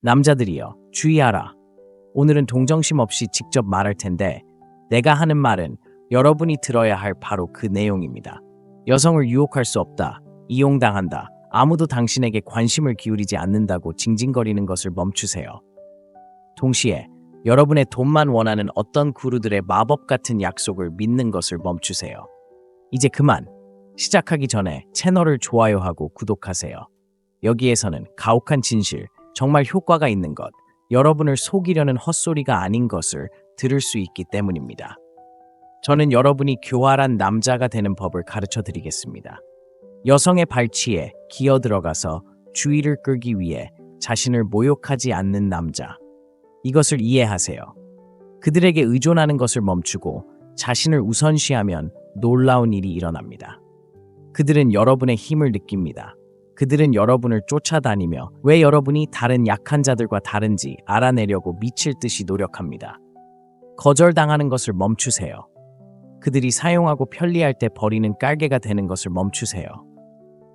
남자들이여, 주의하라. 오늘은 동정심 없이 직접 말할 텐데 내가 하는 말은 여러분이 들어야 할 바로 그 내용입니다. 여성을 유혹할 수 없다. 이용당한다. 아무도 당신에게 관심을 기울이지 않는다고 징징거리는 것을 멈추세요. 동시에 여러분의 돈만 원하는 어떤 구루들의 마법 같은 약속을 믿는 것을 멈추세요. 이제 그만. 시작하기 전에 채널을 좋아요하고 구독하세요. 여기에서는 가혹한 진실, 정말 효과가 있는 것, 여러분을 속이려는 헛소리가 아닌 것을 들을 수 있기 때문입니다. 저는 여러분이 교활한 남자가 되는 법을 가르쳐 드리겠습니다. 여성의 발치에 기어 들어가서 주의를 끌기 위해 자신을 모욕하지 않는 남자. 이것을 이해하세요. 그들에게 의존하는 것을 멈추고 자신을 우선시하면 놀라운 일이 일어납니다. 그들은 여러분의 힘을 느낍니다. 그들은 여러분을 쫓아다니며 왜 여러분이 다른 약한 자들과 다른지 알아내려고 미칠 듯이 노력합니다. 거절당하는 것을 멈추세요. 그들이 사용하고 편리할 때 버리는 깔개가 되는 것을 멈추세요.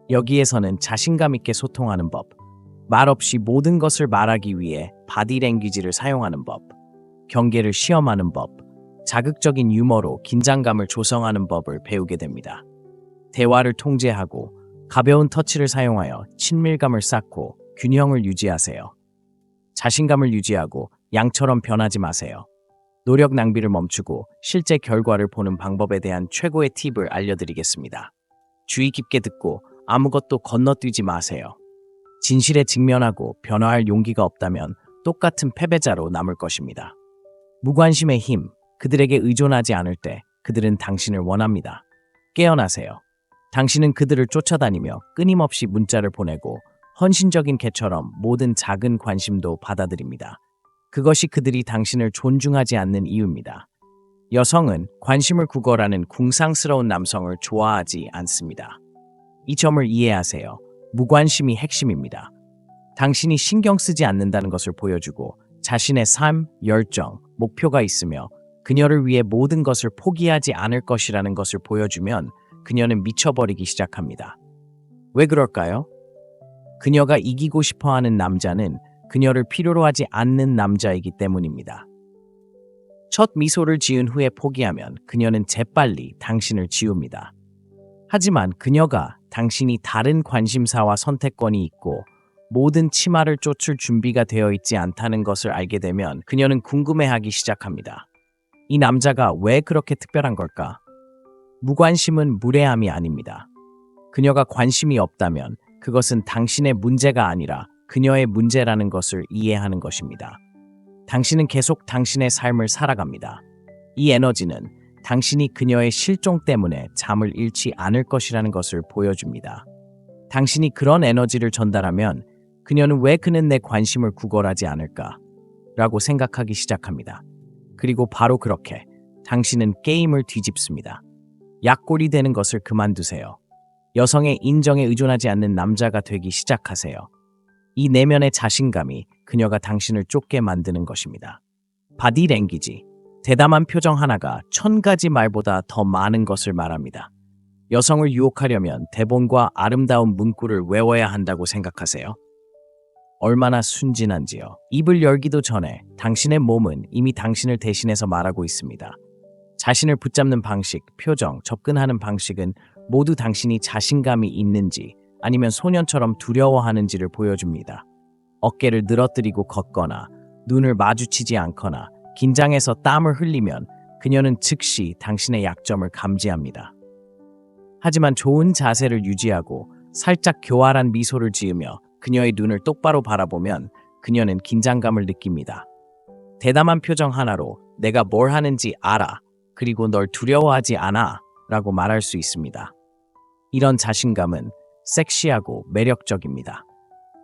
여기에서는 자신감 있게 소통하는 법, 말없이 모든 것을 말하기 위해 바디랭귀지를 사용하는 법, 경계를 시험하는 법, 자극적인 유머로 긴장감을 조성하는 법을 배우게 됩니다. 대화를 통제하고 가벼운 터치를 사용하여 친밀감을 쌓고 균형을 유지하세요. 자신감을 유지하고 양처럼 변하지 마세요. 노력 낭비를 멈추고 실제 결과를 보는 방법에 대한 최고의 팁을 알려드리겠습니다. 주의 깊게 듣고 아무것도 건너뛰지 마세요. 진실에 직면하고 변화할 용기가 없다면 똑같은 패배자로 남을 것입니다. 무관심의 힘, 그들에게 의존하지 않을 때 그들은 당신을 원합니다. 깨어나세요. 당신은 그들을 쫓아다니며 끊임없이 문자를 보내고 헌신적인 개처럼 모든 작은 관심도 받아들입니다. 그것이 그들이 당신을 존중하지 않는 이유입니다. 여성은 관심을 구걸하는 궁상스러운 남성을 좋아하지 않습니다. 이 점을 이해하세요. 무관심이 핵심입니다. 당신이 신경 쓰지 않는다는 것을 보여주고 자신의 삶, 열정, 목표가 있으며 그녀를 위해 모든 것을 포기하지 않을 것이라는 것을 보여주면 그녀는 미쳐버리기 시작합니다. 왜 그럴까요? 그녀가 이기고 싶어하는 남자는 그녀를 필요로 하지 않는 남자이기 때문입니다. 첫 미소를 지은 후에 포기하면 그녀는 재빨리 당신을 지웁니다. 하지만 그녀가 당신이 다른 관심사와 선택권이 있고 모든 치마를 쫓을 준비가 되어 있지 않다는 것을 알게 되면 그녀는 궁금해하기 시작합니다. 이 남자가 왜 그렇게 특별한 걸까? 무관심은 무례함이 아닙니다. 그녀가 관심이 없다면 그것은 당신의 문제가 아니라 그녀의 문제라는 것을 이해하는 것입니다. 당신은 계속 당신의 삶을 살아갑니다. 이 에너지는 당신이 그녀의 실종 때문에 잠을 잃지 않을 것이라는 것을 보여줍니다. 당신이 그런 에너지를 전달하면 그녀는 왜 그는 내 관심을 구걸하지 않을까? 라고 생각하기 시작합니다. 그리고 바로 그렇게 당신은 게임을 뒤집습니다. 약골이 되는 것을 그만두세요. 여성의 인정에 의존하지 않는 남자가 되기 시작하세요. 이 내면의 자신감이 그녀가 당신을 쫓게 만드는 것입니다. 바디랭귀지, 대담한 표정 하나가 1000가지 말보다 더 많은 것을 말합니다. 여성을 유혹하려면 대본과 아름다운 문구를 외워야 한다고 생각하세요? 얼마나 순진한지요. 입을 열기도 전에 당신의 몸은 이미 당신을 대신해서 말하고 있습니다. 자신을 붙잡는 방식, 표정, 접근하는 방식은 모두 당신이 자신감이 있는지 아니면 소년처럼 두려워하는지를 보여줍니다. 어깨를 늘어뜨리고 걷거나 눈을 마주치지 않거나 긴장해서 땀을 흘리면 그녀는 즉시 당신의 약점을 감지합니다. 하지만 좋은 자세를 유지하고 살짝 교활한 미소를 지으며 그녀의 눈을 똑바로 바라보면 그녀는 긴장감을 느낍니다. 대담한 표정 하나로 내가 뭘 하는지 알아. 그리고 널 두려워하지 않아 라고 말할 수 있습니다. 이런 자신감은 섹시하고 매력적입니다.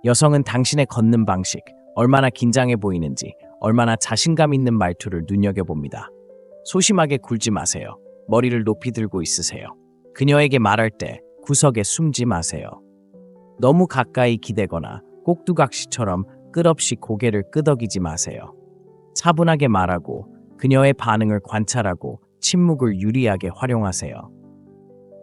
여성은 당신의 걷는 방식, 얼마나 긴장해 보이는지, 얼마나 자신감 있는 말투를 눈여겨봅니다. 소심하게 굴지 마세요. 머리를 높이 들고 있으세요. 그녀에게 말할 때 구석에 숨지 마세요. 너무 가까이 기대거나 꼭두각시처럼 끝없이 고개를 끄덕이지 마세요. 차분하게 말하고 그녀의 반응을 관찰하고 침묵을 유리하게 활용하세요.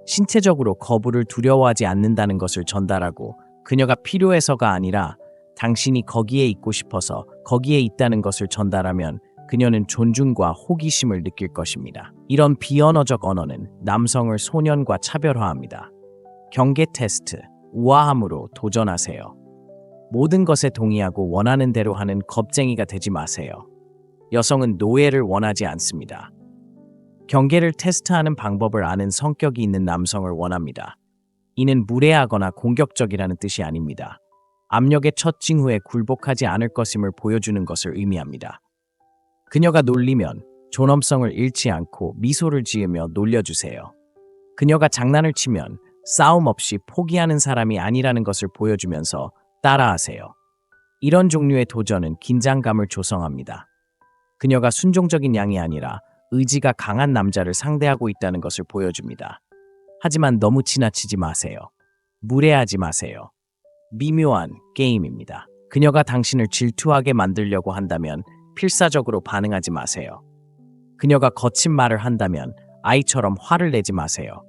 신체적으로 거부를 두려워하지 않는다는 것을 전달하고 그녀가 필요해서가 아니라 당신이 거기에 있고 싶어서 거기에 있다는 것을 전달하면 그녀는 존중과 호기심을 느낄 것입니다. 이런 비언어적 언어는 남성을 소년과 차별화합니다. 경계 테스트, 우아함으로 도전하세요. 모든 것에 동의하고 원하는 대로 하는 겁쟁이가 되지 마세요. 여성은 노예를 원하지 않습니다. 경계를 테스트하는 방법을 아는 성격이 있는 남성을 원합니다. 이는 무례하거나 공격적이라는 뜻이 아닙니다. 압력의 첫 징후에 굴복하지 않을 것임을 보여주는 것을 의미합니다. 그녀가 놀리면 존엄성을 잃지 않고 미소를 지으며 놀려주세요. 그녀가 장난을 치면 싸움 없이 포기하는 사람이 아니라는 것을 보여주면서 따라하세요. 이런 종류의 도전은 긴장감을 조성합니다. 그녀가 순종적인 양이 아니라 의지가 강한 남자를 상대하고 있다는 것을 보여줍니다. 하지만 너무 지나치지 마세요. 무례하지 마세요. 미묘한 게임입니다. 그녀가 당신을 질투하게 만들려고 한다면 필사적으로 반응하지 마세요. 그녀가 거친 말을 한다면 아이처럼 화를 내지 마세요.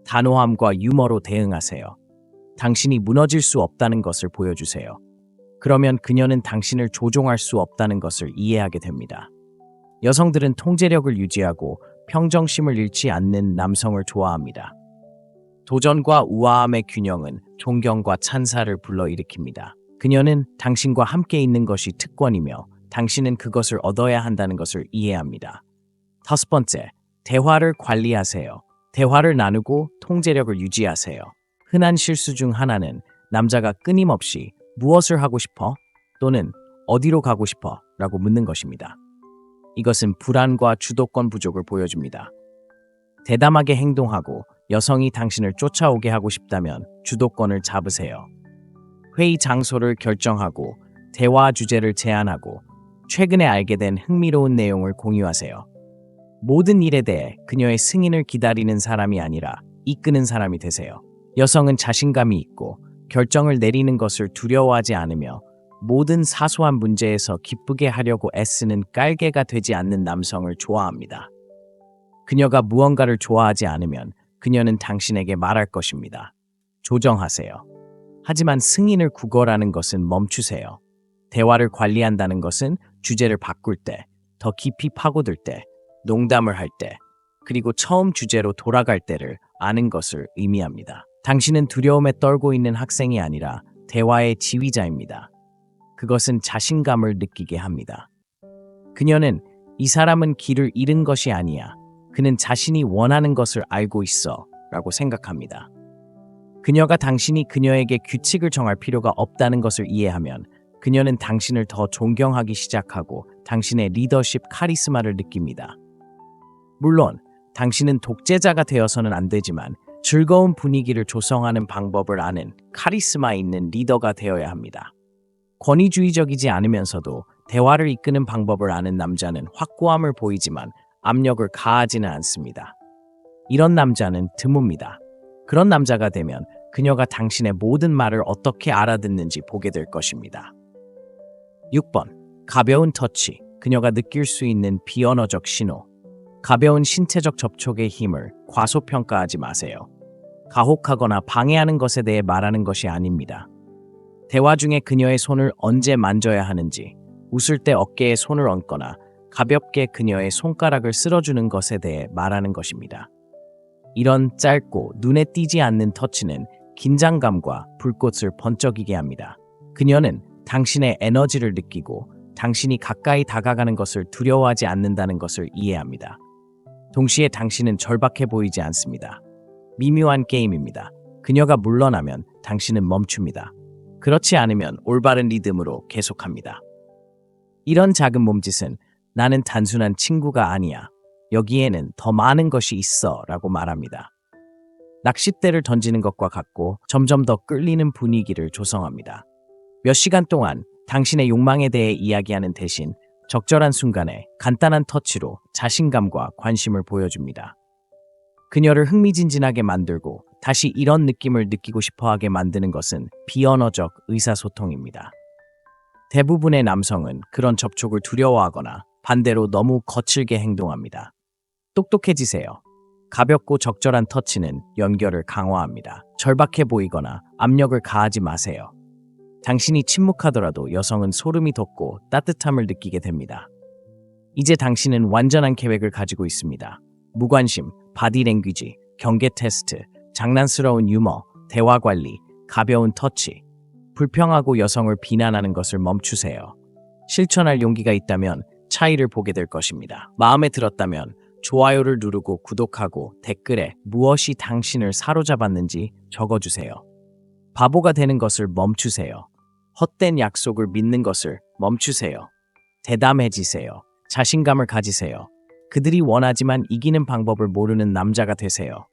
단호함과 유머로 대응하세요. 당신이 무너질 수 없다는 것을 보여주세요. 그러면 그녀는 당신을 조종할 수 없다는 것을 이해하게 됩니다. 여성들은 통제력을 유지하고 평정심을 잃지 않는 남성을 좋아합니다. 도전과 우아함의 균형은 존경과 찬사를 불러일으킵니다. 그녀는 당신과 함께 있는 것이 특권이며 당신은 그것을 얻어야 한다는 것을 이해합니다. 5번째, 대화를 관리하세요. 대화를 나누고 통제력을 유지하세요. 흔한 실수 중 하나는 남자가 끊임없이 무엇을 하고 싶어? 또는 어디로 가고 싶어? 라고 묻는 것입니다. 이것은 불안과 주도권 부족을 보여줍니다. 대담하게 행동하고 여성이 당신을 쫓아오게 하고 싶다면 주도권을 잡으세요. 회의 장소를 결정하고 대화 주제를 제안하고 최근에 알게 된 흥미로운 내용을 공유하세요. 모든 일에 대해 그녀의 승인을 기다리는 사람이 아니라 이끄는 사람이 되세요. 여성은 자신감이 있고 결정을 내리는 것을 두려워하지 않으며 모든 사소한 문제에서 기쁘게 하려고 애쓰는 깔개가 되지 않는 남성을 좋아합니다. 그녀가 무언가를 좋아하지 않으면 그녀는 당신에게 말할 것입니다. 조정하세요. 하지만 승인을 구걸하는 것은 멈추세요. 대화를 관리한다는 것은 주제를 바꿀 때, 더 깊이 파고들 때, 농담을 할 때, 그리고 처음 주제로 돌아갈 때를 아는 것을 의미합니다. 당신은 두려움에 떨고 있는 학생이 아니라 대화의 지휘자입니다. 그것은 자신감을 느끼게 합니다. 그녀는 이 사람은 길을 잃은 것이 아니야. 그는 자신이 원하는 것을 알고 있어 라고 생각합니다. 그녀가 당신이 그녀에게 규칙을 정할 필요가 없다는 것을 이해하면 그녀는 당신을 더 존경하기 시작하고 당신의 리더십 카리스마를 느낍니다. 물론 당신은 독재자가 되어서는 안 되지만 즐거운 분위기를 조성하는 방법을 아는 카리스마 있는 리더가 되어야 합니다. 권위주의적이지 않으면서도 대화를 이끄는 방법을 아는 남자는 확고함을 보이지만 압력을 가하지는 않습니다. 이런 남자는 드뭅니다. 그런 남자가 되면 그녀가 당신의 모든 말을 어떻게 알아듣는지 보게 될 것입니다. 6번, 가벼운 터치, 그녀가 느낄 수 있는 비언어적 신호. 가벼운 신체적 접촉의 힘을 과소평가하지 마세요. 가혹하거나 방해하는 것에 대해 말하는 것이 아닙니다. 대화 중에 그녀의 손을 언제 만져야 하는지, 웃을 때 어깨에 손을 얹거나 가볍게 그녀의 손가락을 쓸어주는 것에 대해 말하는 것입니다. 이런 짧고 눈에 띄지 않는 터치는 긴장감과 불꽃을 번쩍이게 합니다. 그녀는 당신의 에너지를 느끼고 당신이 가까이 다가가는 것을 두려워하지 않는다는 것을 이해합니다. 동시에 당신은 절박해 보이지 않습니다. 미묘한 게임입니다. 그녀가 물러나면 당신은 멈춥니다. 그렇지 않으면 올바른 리듬으로 계속합니다. 이런 작은 몸짓은 나는 단순한 친구가 아니야. 여기에는 더 많은 것이 있어 라고 말합니다. 낚싯대를 던지는 것과 같고 점점 더 끌리는 분위기를 조성합니다. 몇 시간 동안 당신의 욕망에 대해 이야기하는 대신 적절한 순간에 간단한 터치로 자신감과 관심을 보여줍니다. 그녀를 흥미진진하게 만들고 다시 이런 느낌을 느끼고 싶어하게 만드는 것은 비언어적 의사소통입니다. 대부분의 남성은 그런 접촉을 두려워하거나 반대로 너무 거칠게 행동합니다. 똑똑해지세요. 가볍고 적절한 터치는 연결을 강화합니다. 절박해 보이거나 압력을 가하지 마세요. 당신이 침묵하더라도 여성은 소름이 돋고 따뜻함을 느끼게 됩니다. 이제 당신은 완전한 계획을 가지고 있습니다. 무관심, 바디랭귀지, 경계 테스트, 장난스러운 유머, 대화 관리, 가벼운 터치. 불평하고 여성을 비난하는 것을 멈추세요. 실천할 용기가 있다면 차이를 보게 될 것입니다. 마음에 들었다면 좋아요를 누르고 구독하고 댓글에 무엇이 당신을 사로잡았는지 적어주세요. 바보가 되는 것을 멈추세요. 헛된 약속을 믿는 것을 멈추세요. 대담해지세요. 자신감을 가지세요. 그들이 원하지만 이기는 방법을 모르는 남자가 되세요.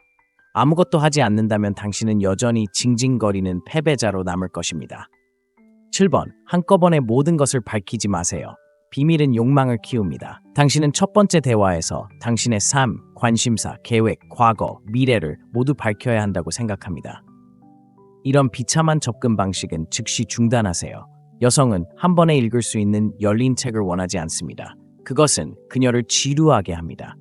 아무것도 하지 않는다면 당신은 여전히 징징거리는 패배자로 남을 것입니다. 7번. 한꺼번에 모든 것을 밝히지 마세요. 비밀은 욕망을 키웁니다. 당신은 첫 번째 대화에서 당신의 삶, 관심사, 계획, 과거, 미래를 모두 밝혀야 한다고 생각합니다. 이런 비참한 접근 방식은 즉시 중단하세요. 여성은 한 번에 읽을 수 있는 열린 책을 원하지 않습니다. 그것은 그녀를 지루하게 합니다.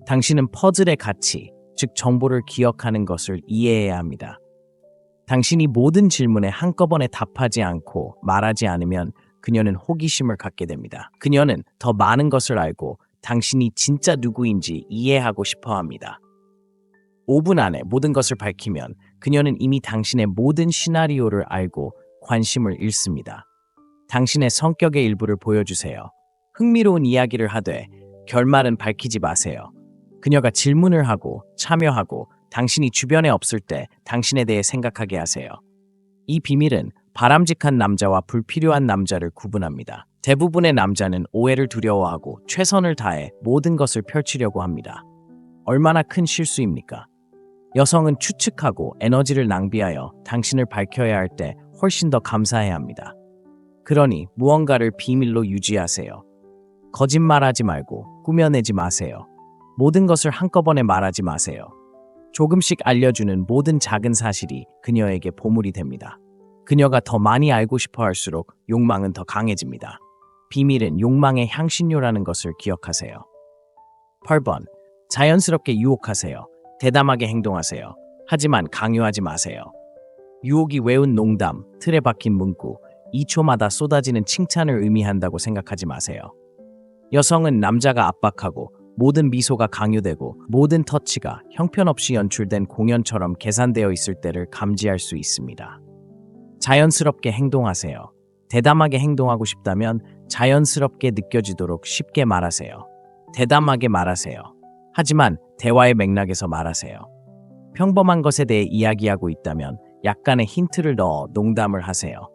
당신은 퍼즐의 가치, 즉 정보를 기억하는 것을 이해해야 합니다. 당신이 모든 질문에 한꺼번에 답하지 않고 말하지 않으면 그녀는 호기심을 갖게 됩니다. 그녀는 더 많은 것을 알고 당신이 진짜 누구인지 이해하고 싶어 합니다. 5분 안에 모든 것을 밝히면 그녀는 이미 당신의 모든 시나리오를 알고 관심을 잃습니다. 당신의 성격의 일부를 보여주세요. 흥미로운 이야기를 하되 결말은 밝히지 마세요. 그녀가 질문을 하고 참여하고 당신이 주변에 없을 때 당신에 대해 생각하게 하세요. 이 비밀은 바람직한 남자와 불필요한 남자를 구분합니다. 대부분의 남자는 오해를 두려워하고 최선을 다해 모든 것을 펼치려고 합니다. 얼마나 큰 실수입니까? 여성은 추측하고 에너지를 낭비하여 당신을 밝혀야 할 때 훨씬 더 감사해야 합니다. 그러니 무언가를 비밀로 유지하세요. 거짓말하지 말고 꾸며내지 마세요. 모든 것을 한꺼번에 말하지 마세요. 조금씩 알려주는 모든 작은 사실이 그녀에게 보물이 됩니다. 그녀가 더 많이 알고 싶어 할수록 욕망은 더 강해집니다. 비밀은 욕망의 향신료라는 것을 기억하세요. 8번. 자연스럽게 유혹하세요. 대담하게 행동하세요. 하지만 강요하지 마세요. 유혹이 외운 농담, 틀에 박힌 문구, 2초마다 쏟아지는 칭찬을 의미한다고 생각하지 마세요. 여성은 남자가 압박하고 모든 미소가 강요되고 모든 터치가 형편없이 연출된 공연처럼 계산되어 있을 때를 감지할 수 있습니다. 자연스럽게 행동하세요. 대담하게 행동하고 싶다면 자연스럽게 느껴지도록 쉽게 말하세요. 대담하게 말하세요. 하지만 대화의 맥락에서 말하세요. 평범한 것에 대해 이야기하고 있다면 약간의 힌트를 넣어 농담을 하세요.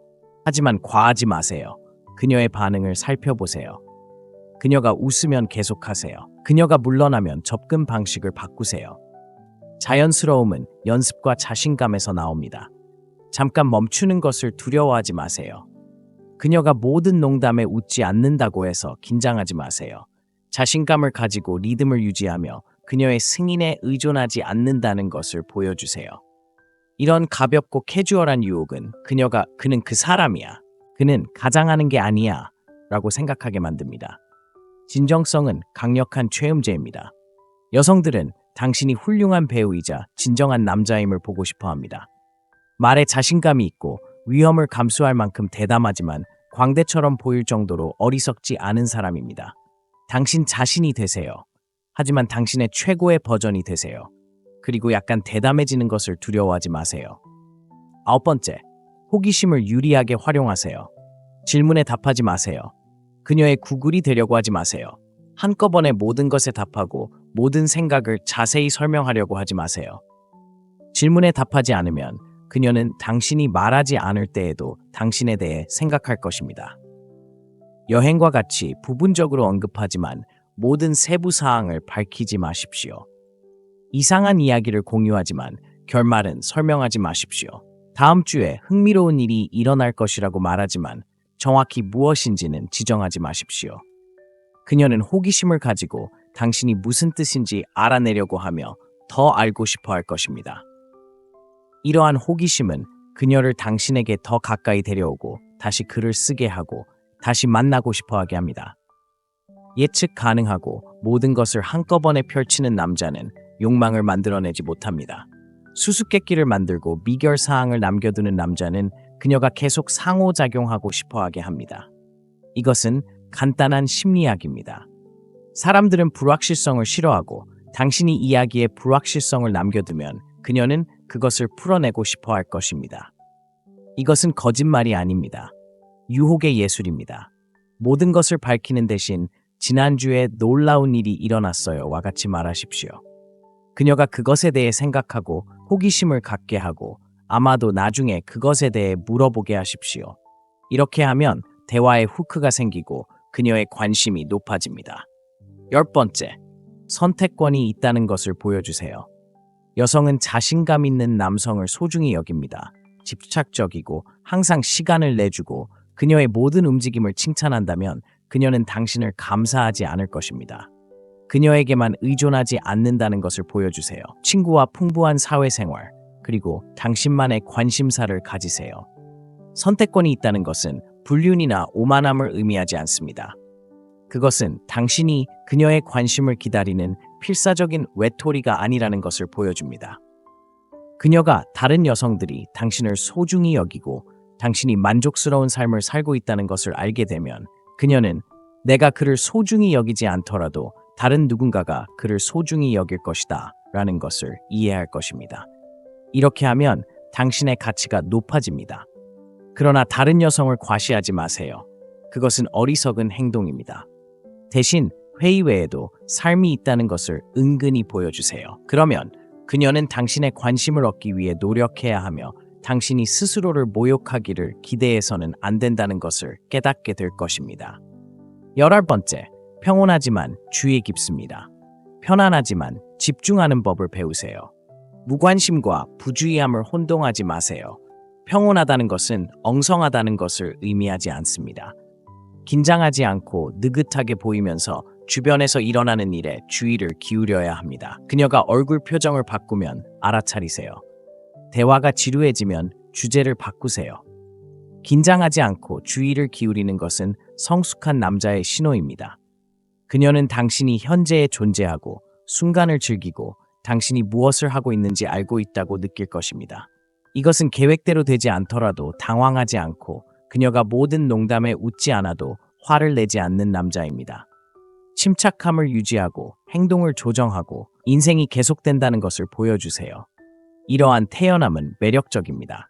하지만 과하지 마세요. 그녀의 반응을 살펴보세요. 그녀가 웃으면 계속하세요. 그녀가 물러나면 접근 방식을 바꾸세요. 자연스러움은 연습과 자신감에서 나옵니다. 잠깐 멈추는 것을 두려워하지 마세요. 그녀가 모든 농담에 웃지 않는다고 해서 긴장하지 마세요. 자신감을 가지고 리듬을 유지하며 그녀의 승인에 의존하지 않는다는 것을 보여주세요. 이런 가볍고 캐주얼한 유혹은 그는 그 사람이야. 그는 가장하는 게 아니야. 라고 생각하게 만듭니다. 진정성은 강력한 최음제입니다. 여성들은 당신이 훌륭한 배우이자 진정한 남자임을 보고 싶어 합니다. 말에 자신감이 있고 위험을 감수할 만큼 대담하지만 광대처럼 보일 정도로 어리석지 않은 사람입니다. 당신 자신이 되세요. 하지만 당신의 최고의 버전이 되세요. 그리고 약간 대담해지는 것을 두려워하지 마세요. 9번째, 호기심을 유리하게 활용하세요. 질문에 답하지 마세요. 그녀의 구글이 되려고 하지 마세요. 한꺼번에 모든 것에 답하고 모든 생각을 자세히 설명하려고 하지 마세요. 질문에 답하지 않으면 그녀는 당신이 말하지 않을 때에도 당신에 대해 생각할 것입니다. 여행과 같이 부분적으로 언급하지만 모든 세부 사항을 밝히지 마십시오. 이상한 이야기를 공유하지만 결말은 설명하지 마십시오. 다음 주에 흥미로운 일이 일어날 것이라고 말하지만 정확히 무엇인지는 지정하지 마십시오. 그녀는 호기심을 가지고 당신이 무슨 뜻인지 알아내려고 하며 더 알고 싶어 할 것입니다. 이러한 호기심은 그녀를 당신에게 더 가까이 데려오고 다시 글을 쓰게 하고 다시 만나고 싶어 하게 합니다. 예측 가능하고 모든 것을 한꺼번에 펼치는 남자는 욕망을 만들어내지 못합니다. 수수께끼를 만들고 미결 사항을 남겨두는 남자는 그녀가 계속 상호작용하고 싶어하게 합니다. 이것은 간단한 심리학입니다. 사람들은 불확실성을 싫어하고 당신이 이야기에 불확실성을 남겨두면 그녀는 그것을 풀어내고 싶어 할 것입니다. 이것은 거짓말이 아닙니다. 유혹의 예술입니다. 모든 것을 밝히는 대신 지난주에 놀라운 일이 일어났어요와 같이 말하십시오. 그녀가 그것에 대해 생각하고 호기심을 갖게 하고 아마도 나중에 그것에 대해 물어보게 하십시오. 이렇게 하면 대화에 후크가 생기고 그녀의 관심이 높아집니다. 10번째, 선택권이 있다는 것을 보여주세요. 여성은 자신감 있는 남성을 소중히 여깁니다. 집착적이고 항상 시간을 내주고 그녀의 모든 움직임을 칭찬한다면 그녀는 당신을 감사하지 않을 것입니다. 그녀에게만 의존하지 않는다는 것을 보여주세요. 친구와 풍부한 사회생활, 그리고 당신만의 관심사를 가지세요. 선택권이 있다는 것은 불륜이나 오만함을 의미하지 않습니다. 그것은 당신이 그녀의 관심을 기다리는 필사적인 외톨이가 아니라는 것을 보여줍니다. 그녀가 다른 여성들이 당신을 소중히 여기고 당신이 만족스러운 삶을 살고 있다는 것을 알게 되면 그녀는 내가 그를 소중히 여기지 않더라도 다른 누군가가 그를 소중히 여길 것이다 라는 것을 이해할 것입니다. 이렇게 하면 당신의 가치가 높아집니다. 그러나 다른 여성을 과시하지 마세요. 그것은 어리석은 행동입니다. 대신 회의 외에도 삶이 있다는 것을 은근히 보여주세요. 그러면 그녀는 당신의 관심을 얻기 위해 노력해야 하며 당신이 스스로를 모욕하기를 기대해서는 안 된다는 것을 깨닫게 될 것입니다. 11번째, 평온하지만 주의 깊습니다. 편안하지만 집중하는 법을 배우세요. 무관심과 부주의함을 혼동하지 마세요. 평온하다는 것은 엉성하다는 것을 의미하지 않습니다. 긴장하지 않고 느긋하게 보이면서 주변에서 일어나는 일에 주의를 기울여야 합니다. 그녀가 얼굴 표정을 바꾸면 알아차리세요. 대화가 지루해지면 주제를 바꾸세요. 긴장하지 않고 주의를 기울이는 것은 성숙한 남자의 신호입니다. 그녀는 당신이 현재에 존재하고 순간을 즐기고 당신이 무엇을 하고 있는지 알고 있다고 느낄 것입니다. 이것은 계획대로 되지 않더라도 당황하지 않고 그녀가 모든 농담에 웃지 않아도 화를 내지 않는 남자입니다. 침착함을 유지하고 행동을 조정하고 인생이 계속된다는 것을 보여주세요. 이러한 태연함은 매력적입니다.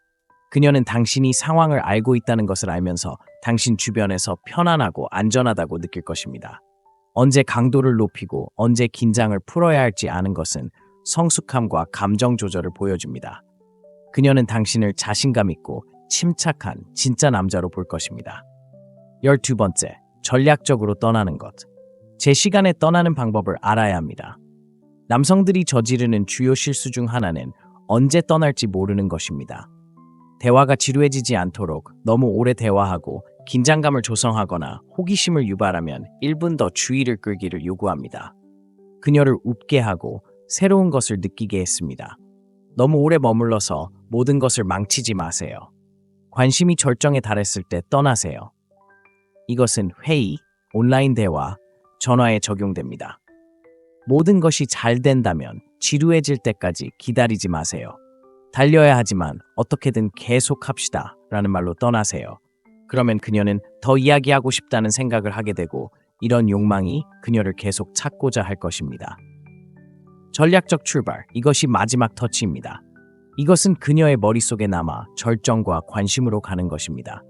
그녀는 당신이 상황을 알고 있다는 것을 알면서 당신 주변에서 편안하고 안전하다고 느낄 것입니다. 언제 강도를 높이고 언제 긴장을 풀어야 할지 아는 것은 성숙함과 감정 조절을 보여줍니다. 그녀는 당신을 자신감 있고 침착한 진짜 남자로 볼 것입니다. 12번째, 전략적으로 떠나는 것. 제 시간에 떠나는 방법을 알아야 합니다. 남성들이 저지르는 주요 실수 중 하나는 언제 떠날지 모르는 것입니다. 대화가 지루해지지 않도록 너무 오래 대화하고 긴장감을 조성하거나 호기심을 유발하면 1분 더 주의를 끌기를 요구합니다. 그녀를 웃게 하고 새로운 것을 느끼게 했습니다. 너무 오래 머물러서 모든 것을 망치지 마세요. 관심이 절정에 달했을 때 떠나세요. 이것은 회의, 온라인 대화, 전화에 적용됩니다. 모든 것이 잘 된다면 지루해질 때까지 기다리지 마세요. 달려야 하지만 어떻게든 계속 합시다 라는 말로 떠나세요. 그러면 그녀는 더 이야기하고 싶다는 생각을 하게 되고 이런 욕망이 그녀를 계속 찾고자 할 것입니다. 전략적 출발, 이것이 마지막 터치입니다. 이것은 그녀의 머릿속에 남아 절정과 관심으로 가는 것입니다.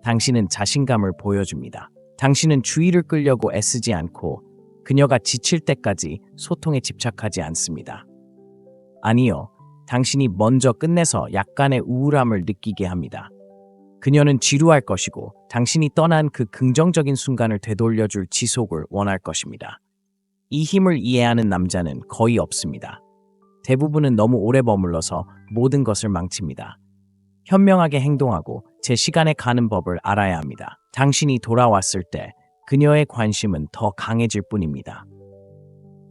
당신은 자신감을 보여줍니다. 당신은 주의를 끌려고 애쓰지 않고 그녀가 지칠 때까지 소통에 집착하지 않습니다. 아니요, 당신이 먼저 끝내서 약간의 우울함을 느끼게 합니다. 그녀는 지루할 것이고 당신이 떠난 그 긍정적인 순간을 되돌려줄 지속을 원할 것입니다. 이 힘을 이해하는 남자는 거의 없습니다. 대부분은 너무 오래 머물러서 모든 것을 망칩니다. 현명하게 행동하고 제 시간에 가는 법을 알아야 합니다. 당신이 돌아왔을 때 그녀의 관심은 더 강해질 뿐입니다.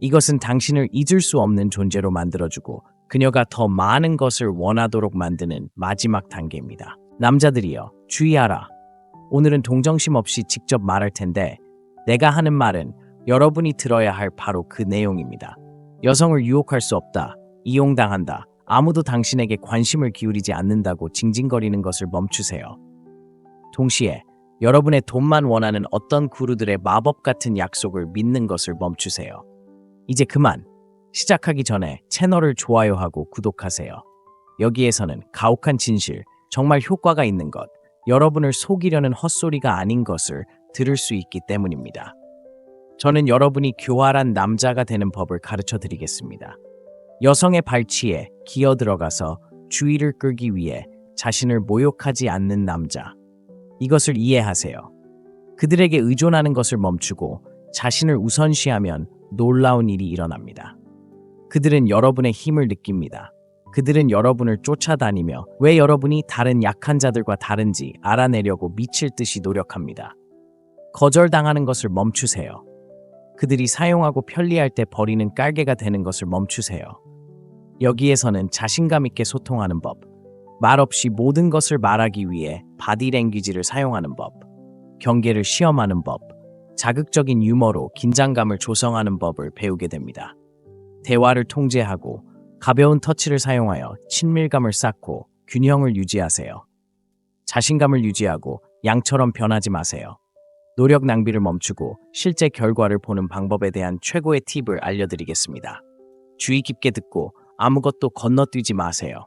이것은 당신을 잊을 수 없는 존재로 만들어주고 그녀가 더 많은 것을 원하도록 만드는 마지막 단계입니다. 남자들이여, 주의하라. 오늘은 동정심 없이 직접 말할 텐데 내가 하는 말은 여러분이 들어야 할 바로 그 내용입니다. 여성을 유혹할 수 없다. 이용당한다. 아무도 당신에게 관심을 기울이지 않는다고 징징거리는 것을 멈추세요. 동시에 여러분의 돈만 원하는 어떤 구루들의 마법 같은 약속을 믿는 것을 멈추세요. 이제 그만. 시작하기 전에 채널을 좋아요하고 구독하세요. 여기에서는 가혹한 진실, 정말 효과가 있는 것, 여러분을 속이려는 헛소리가 아닌 것을 들을 수 있기 때문입니다. 저는 여러분이 교활한 남자가 되는 법을 가르쳐 드리겠습니다. 여성의 발치에 기어 들어가서 주의를 끌기 위해 자신을 모욕하지 않는 남자. 이것을 이해하세요. 그들에게 의존하는 것을 멈추고 자신을 우선시하면 놀라운 일이 일어납니다. 그들은 여러분의 힘을 느낍니다. 그들은 여러분을 쫓아다니며 왜 여러분이 다른 약한 자들과 다른지 알아내려고 미칠 듯이 노력합니다. 거절당하는 것을 멈추세요. 그들이 사용하고 편리할 때 버리는 깔개가 되는 것을 멈추세요. 여기에서는 자신감 있게 소통하는 법, 말없이 모든 것을 말하기 위해 바디랭귀지를 사용하는 법, 경계를 시험하는 법, 자극적인 유머로 긴장감을 조성하는 법을 배우게 됩니다. 대화를 통제하고 가벼운 터치를 사용하여 친밀감을 쌓고 균형을 유지하세요. 자신감을 유지하고 양처럼 변하지 마세요. 노력 낭비를 멈추고 실제 결과를 보는 방법에 대한 최고의 팁을 알려드리겠습니다. 주의 깊게 듣고 아무것도 건너뛰지 마세요.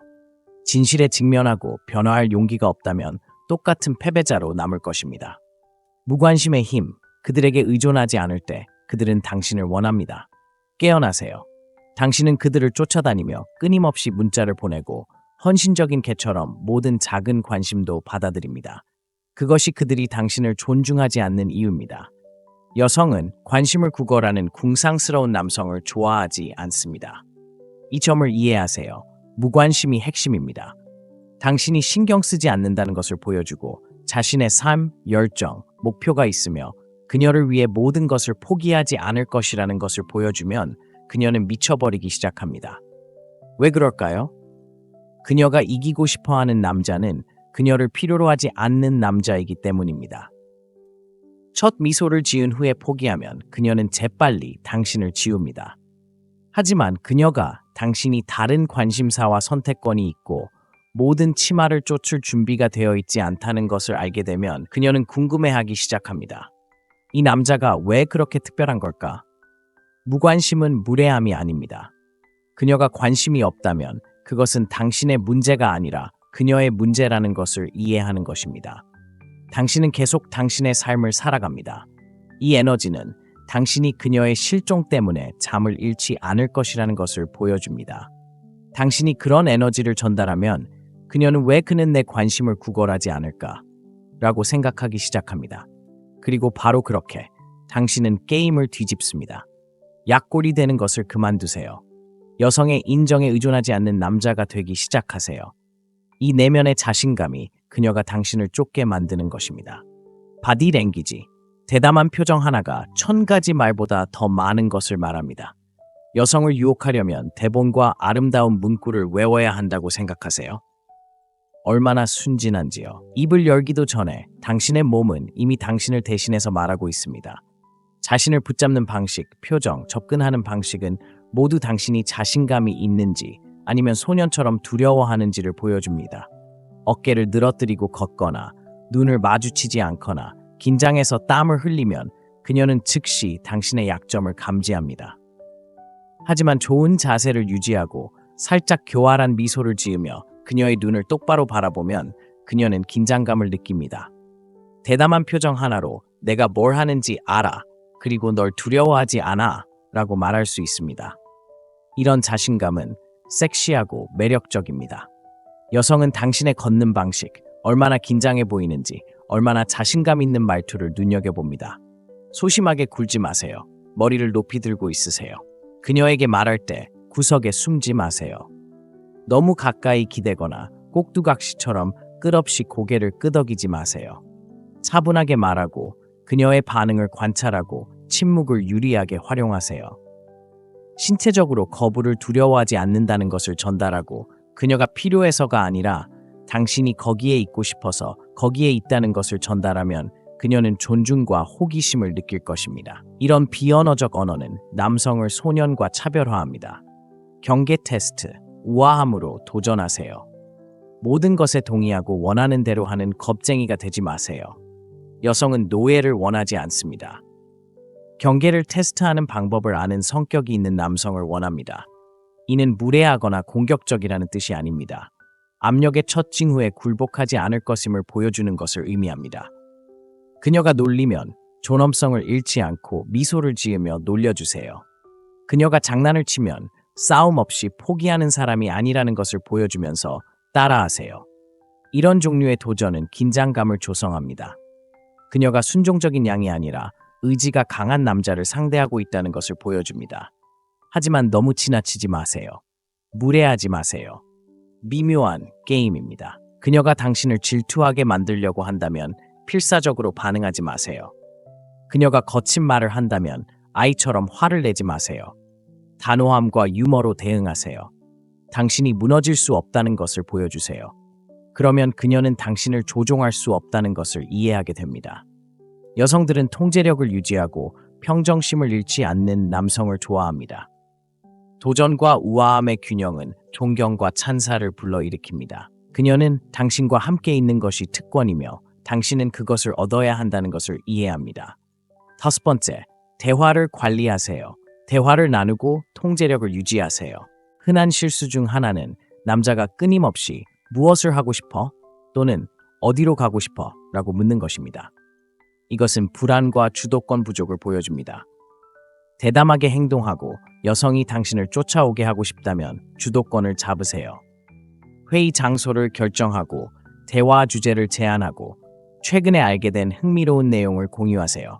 진실에 직면하고 변화할 용기가 없다면 똑같은 패배자로 남을 것입니다. 무관심의 힘, 그들에게 의존하지 않을 때 그들은 당신을 원합니다. 깨어나세요. 당신은 그들을 쫓아다니며 끊임없이 문자를 보내고 헌신적인 개처럼 모든 작은 관심도 받아들입니다. 그것이 그들이 당신을 존중하지 않는 이유입니다. 여성은 관심을 구걸하는 궁상스러운 남성을 좋아하지 않습니다. 이 점을 이해하세요. 무관심이 핵심입니다. 당신이 신경 쓰지 않는다는 것을 보여주고 자신의 삶, 열정, 목표가 있으며 그녀를 위해 모든 것을 포기하지 않을 것이라는 것을 보여주면 그녀는 미쳐버리기 시작합니다. 왜 그럴까요? 그녀가 이기고 싶어하는 남자는 그녀를 필요로 하지 않는 남자이기 때문입니다. 첫 미소를 지은 후에 포기하면 그녀는 재빨리 당신을 지웁니다. 하지만 그녀가 당신이 다른 관심사와 선택권이 있고 모든 치마를 쫓을 준비가 되어 있지 않다는 것을 알게 되면 그녀는 궁금해하기 시작합니다. 이 남자가 왜 그렇게 특별한 걸까? 무관심은 무례함이 아닙니다. 그녀가 관심이 없다면 그것은 당신의 문제가 아니라 그녀의 문제라는 것을 이해하는 것입니다. 당신은 계속 당신의 삶을 살아갑니다. 이 에너지는 당신이 그녀의 실종 때문에 잠을 잃지 않을 것이라는 것을 보여줍니다. 당신이 그런 에너지를 전달하면 그녀는 왜 그는 내 관심을 구걸하지 않을까? 라고 생각하기 시작합니다. 그리고 바로 그렇게 당신은 게임을 뒤집습니다. 약골이 되는 것을 그만두세요. 여성의 인정에 의존하지 않는 남자가 되기 시작하세요. 이 내면의 자신감이 그녀가 당신을 쫓게 만드는 것입니다. 바디랭귀지, 대담한 표정 하나가 1000가지 말보다 더 많은 것을 말합니다. 여성을 유혹하려면 대본과 아름다운 문구를 외워야 한다고 생각하세요? 얼마나 순진한지요. 입을 열기도 전에 당신의 몸은 이미 당신을 대신해서 말하고 있습니다. 자신을 붙잡는 방식, 표정, 접근하는 방식은 모두 당신이 자신감이 있는지 아니면 소년처럼 두려워하는지를 보여줍니다. 어깨를 늘어뜨리고 걷거나 눈을 마주치지 않거나 긴장해서 땀을 흘리면 그녀는 즉시 당신의 약점을 감지합니다. 하지만 좋은 자세를 유지하고 살짝 교활한 미소를 지으며 그녀의 눈을 똑바로 바라보면 그녀는 긴장감을 느낍니다. 대담한 표정 하나로 내가 뭘 하는지 알아. 그리고 널 두려워하지 않아 라고 말할 수 있습니다. 이런 자신감은 섹시하고 매력적입니다. 여성은 당신의 걷는 방식, 얼마나 긴장해 보이는지, 얼마나 자신감 있는 말투를 눈여겨봅니다. 소심하게 굴지 마세요. 머리를 높이 들고 있으세요. 그녀에게 말할 때 구석에 숨지 마세요. 너무 가까이 기대거나 꼭두각시처럼 끝없이 고개를 끄덕이지 마세요. 차분하게 말하고 그녀의 반응을 관찰하고 침묵을 유리하게 활용하세요. 신체적으로 거부를 두려워하지 않는다는 것을 전달하고 그녀가 필요해서가 아니라 당신이 거기에 있고 싶어서 거기에 있다는 것을 전달하면 그녀는 존중과 호기심을 느낄 것입니다. 이런 비언어적 언어는 남성을 소년과 차별화합니다. 경계 테스트. 우아함으로 도전하세요. 모든 것에 동의하고 원하는 대로 하는 겁쟁이가 되지 마세요. 여성은 노예를 원하지 않습니다. 경계를 테스트하는 방법을 아는 성격이 있는 남성을 원합니다. 이는 무례하거나 공격적이라는 뜻이 아닙니다. 압력의 첫 징후에 굴복하지 않을 것임을 보여주는 것을 의미합니다. 그녀가 놀리면 존엄성을 잃지 않고 미소를 지으며 놀려주세요. 그녀가 장난을 치면 싸움 없이 포기하는 사람이 아니라는 것을 보여주면서 따라하세요. 이런 종류의 도전은 긴장감을 조성합니다. 그녀가 순종적인 양이 아니라 의지가 강한 남자를 상대하고 있다는 것을 보여줍니다. 하지만 너무 지나치지 마세요. 무례하지 마세요. 미묘한 게임입니다. 그녀가 당신을 질투하게 만들려고 한다면 필사적으로 반응하지 마세요. 그녀가 거친 말을 한다면 아이처럼 화를 내지 마세요. 단호함과 유머로 대응하세요. 당신이 무너질 수 없다는 것을 보여주세요. 그러면 그녀는 당신을 조종할 수 없다는 것을 이해하게 됩니다. 여성들은 통제력을 유지하고 평정심을 잃지 않는 남성을 좋아합니다. 도전과 우아함의 균형은 존경과 찬사를 불러일으킵니다. 그녀는 당신과 함께 있는 것이 특권이며 당신은 그것을 얻어야 한다는 것을 이해합니다. 5번째, 대화를 관리하세요. 대화를 나누고 통제력을 유지하세요. 흔한 실수 중 하나는 남자가 끊임없이 무엇을 하고 싶어? 또는 어디로 가고 싶어? 라고 묻는 것입니다. 이것은 불안과 주도권 부족을 보여줍니다. 대담하게 행동하고 여성이 당신을 쫓아오게 하고 싶다면 주도권을 잡으세요. 회의 장소를 결정하고 대화 주제를 제안하고 최근에 알게 된 흥미로운 내용을 공유하세요.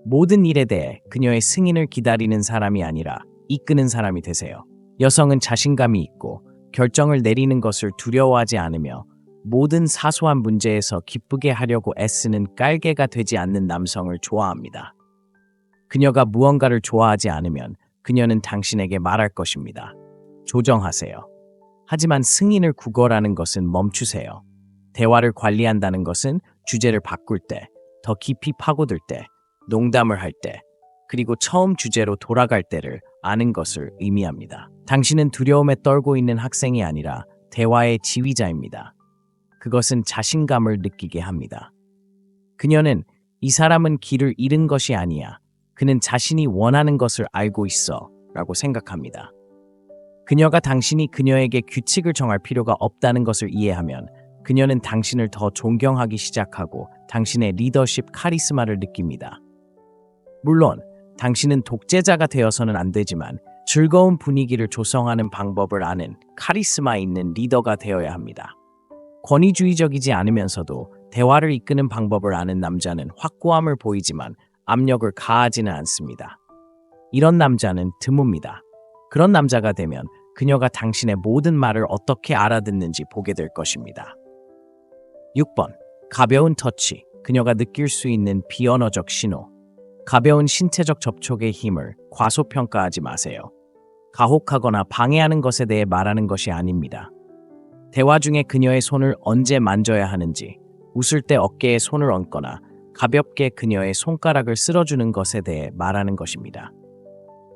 모든 일에 대해 그녀의 승인을 기다리는 사람이 아니라 이끄는 사람이 되세요. 여성은 자신감이 있고 결정을 내리는 것을 두려워하지 않으며 모든 사소한 문제에서 기쁘게 하려고 애쓰는 깔개가 되지 않는 남성을 좋아합니다. 그녀가 무언가를 좋아하지 않으면 그녀는 당신에게 말할 것입니다. 조정하세요. 하지만 승인을 구걸하는 것은 멈추세요. 대화를 관리한다는 것은 주제를 바꿀 때, 더 깊이 파고들 때, 농담을 할 때, 그리고 처음 주제로 돌아갈 때를 아는 것을 의미합니다. 당신은 두려움에 떨고 있는 학생이 아니라 대화의 지휘자입니다. 그것은 자신감을 느끼게 합니다. 그녀는 이 사람은 길을 잃은 것이 아니야. 그는 자신이 원하는 것을 알고 있어 라고 생각합니다. 그녀가 당신이 그녀에게 규칙을 정할 필요가 없다는 것을 이해하면 그녀는 당신을 더 존경하기 시작하고 당신의 리더십 카리스마를 느낍니다. 물론 당신은 독재자가 되어서는 안 되지만 즐거운 분위기를 조성하는 방법을 아는 카리스마 있는 리더가 되어야 합니다. 권위주의적이지 않으면서도 대화를 이끄는 방법을 아는 남자는 확고함을 보이지만 압력을 가하지는 않습니다. 이런 남자는 드뭅니다. 그런 남자가 되면 그녀가 당신의 모든 말을 어떻게 알아듣는지 보게 될 것입니다. 6번, 가벼운 터치. 그녀가 느낄 수 있는 비언어적 신호. 가벼운 신체적 접촉의 힘을 과소평가하지 마세요. 가혹하거나 방해하는 것에 대해 말하는 것이 아닙니다. 대화 중에 그녀의 손을 언제 만져야 하는지, 웃을 때 어깨에 손을 얹거나 가볍게 그녀의 손가락을 쓸어주는 것에 대해 말하는 것입니다.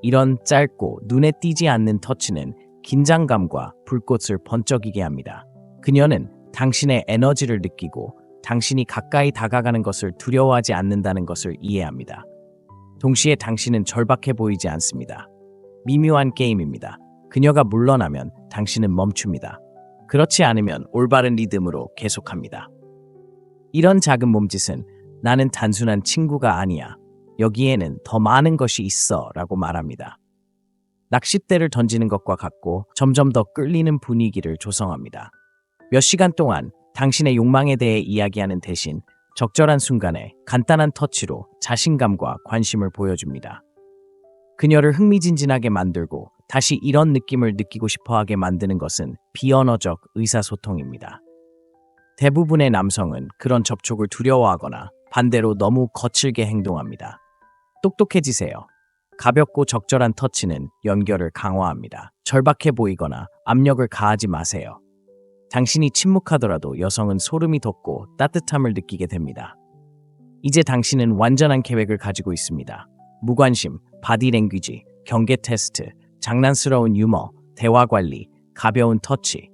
이런 짧고 눈에 띄지 않는 터치는 긴장감과 불꽃을 번쩍이게 합니다. 그녀는 당신의 에너지를 느끼고 당신이 가까이 다가가는 것을 두려워하지 않는다는 것을 이해합니다. 동시에 당신은 절박해 보이지 않습니다. 미묘한 게임입니다. 그녀가 물러나면 당신은 멈춥니다. 그렇지 않으면 올바른 리듬으로 계속합니다. 이런 작은 몸짓은 나는 단순한 친구가 아니야. 여기에는 더 많은 것이 있어 라고 말합니다. 낚싯대를 던지는 것과 같고 점점 더 끌리는 분위기를 조성합니다. 몇 시간 동안 당신의 욕망에 대해 이야기하는 대신 적절한 순간에 간단한 터치로 자신감과 관심을 보여줍니다. 그녀를 흥미진진하게 만들고 다시 이런 느낌을 느끼고 싶어하게 만드는 것은 비언어적 의사소통입니다. 대부분의 남성은 그런 접촉을 두려워하거나 반대로 너무 거칠게 행동합니다. 똑똑해지세요. 가볍고 적절한 터치는 연결을 강화합니다. 절박해 보이거나 압력을 가하지 마세요. 당신이 침묵하더라도 여성은 소름이 돋고 따뜻함을 느끼게 됩니다. 이제 당신은 완전한 계획을 가지고 있습니다. 무관심, 바디랭귀지, 경계 테스트, 장난스러운 유머, 대화 관리, 가벼운 터치,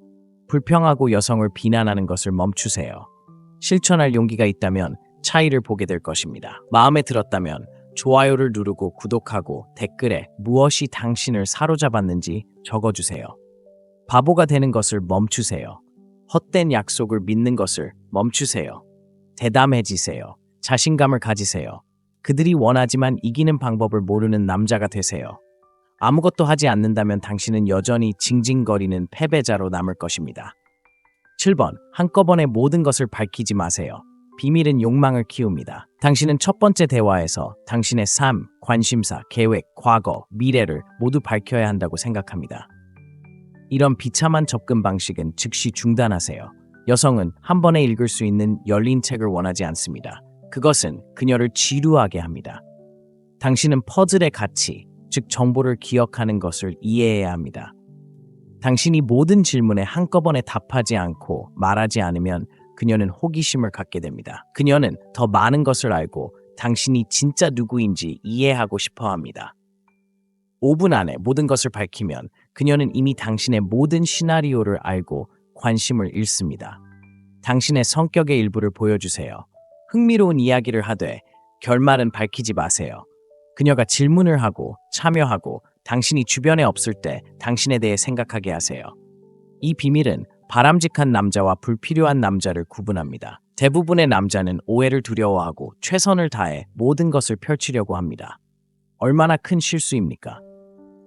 불평하고 여성을 비난하는 것을 멈추세요. 실천할 용기가 있다면 차이를 보게 될 것입니다. 마음에 들었다면 좋아요를 누르고 구독하고 댓글에 무엇이 당신을 사로잡았는지 적어주세요. 바보가 되는 것을 멈추세요. 헛된 약속을 믿는 것을 멈추세요. 대담해지세요. 자신감을 가지세요. 그들이 원하지만 이기는 방법을 모르는 남자가 되세요. 아무것도 하지 않는다면 당신은 여전히 징징거리는 패배자로 남을 것입니다. 7번. 한꺼번에 모든 것을 밝히지 마세요. 비밀은 욕망을 키웁니다. 당신은 첫 번째 대화에서 당신의 삶, 관심사, 계획, 과거, 미래를 모두 밝혀야 한다고 생각합니다. 이런 비참한 접근 방식은 즉시 중단하세요. 여성은 한 번에 읽을 수 있는 열린 책을 원하지 않습니다. 그것은 그녀를 지루하게 합니다. 당신은 퍼즐의 가치, 즉 정보를 기억하는 것을 이해해야 합니다. 당신이 모든 질문에 한꺼번에 답하지 않고 말하지 않으면 그녀는 호기심을 갖게 됩니다. 그녀는 더 많은 것을 알고 당신이 진짜 누구인지 이해하고 싶어 합니다. 5분 안에 모든 것을 밝히면 그녀는 이미 당신의 모든 시나리오를 알고 관심을 잃습니다. 당신의 성격의 일부를 보여주세요. 흥미로운 이야기를 하되 결말은 밝히지 마세요. 그녀가 질문을 하고 참여하고 당신이 주변에 없을 때 당신에 대해 생각하게 하세요. 이 비밀은 바람직한 남자와 불필요한 남자를 구분합니다. 대부분의 남자는 오해를 두려워하고 최선을 다해 모든 것을 펼치려고 합니다. 얼마나 큰 실수입니까?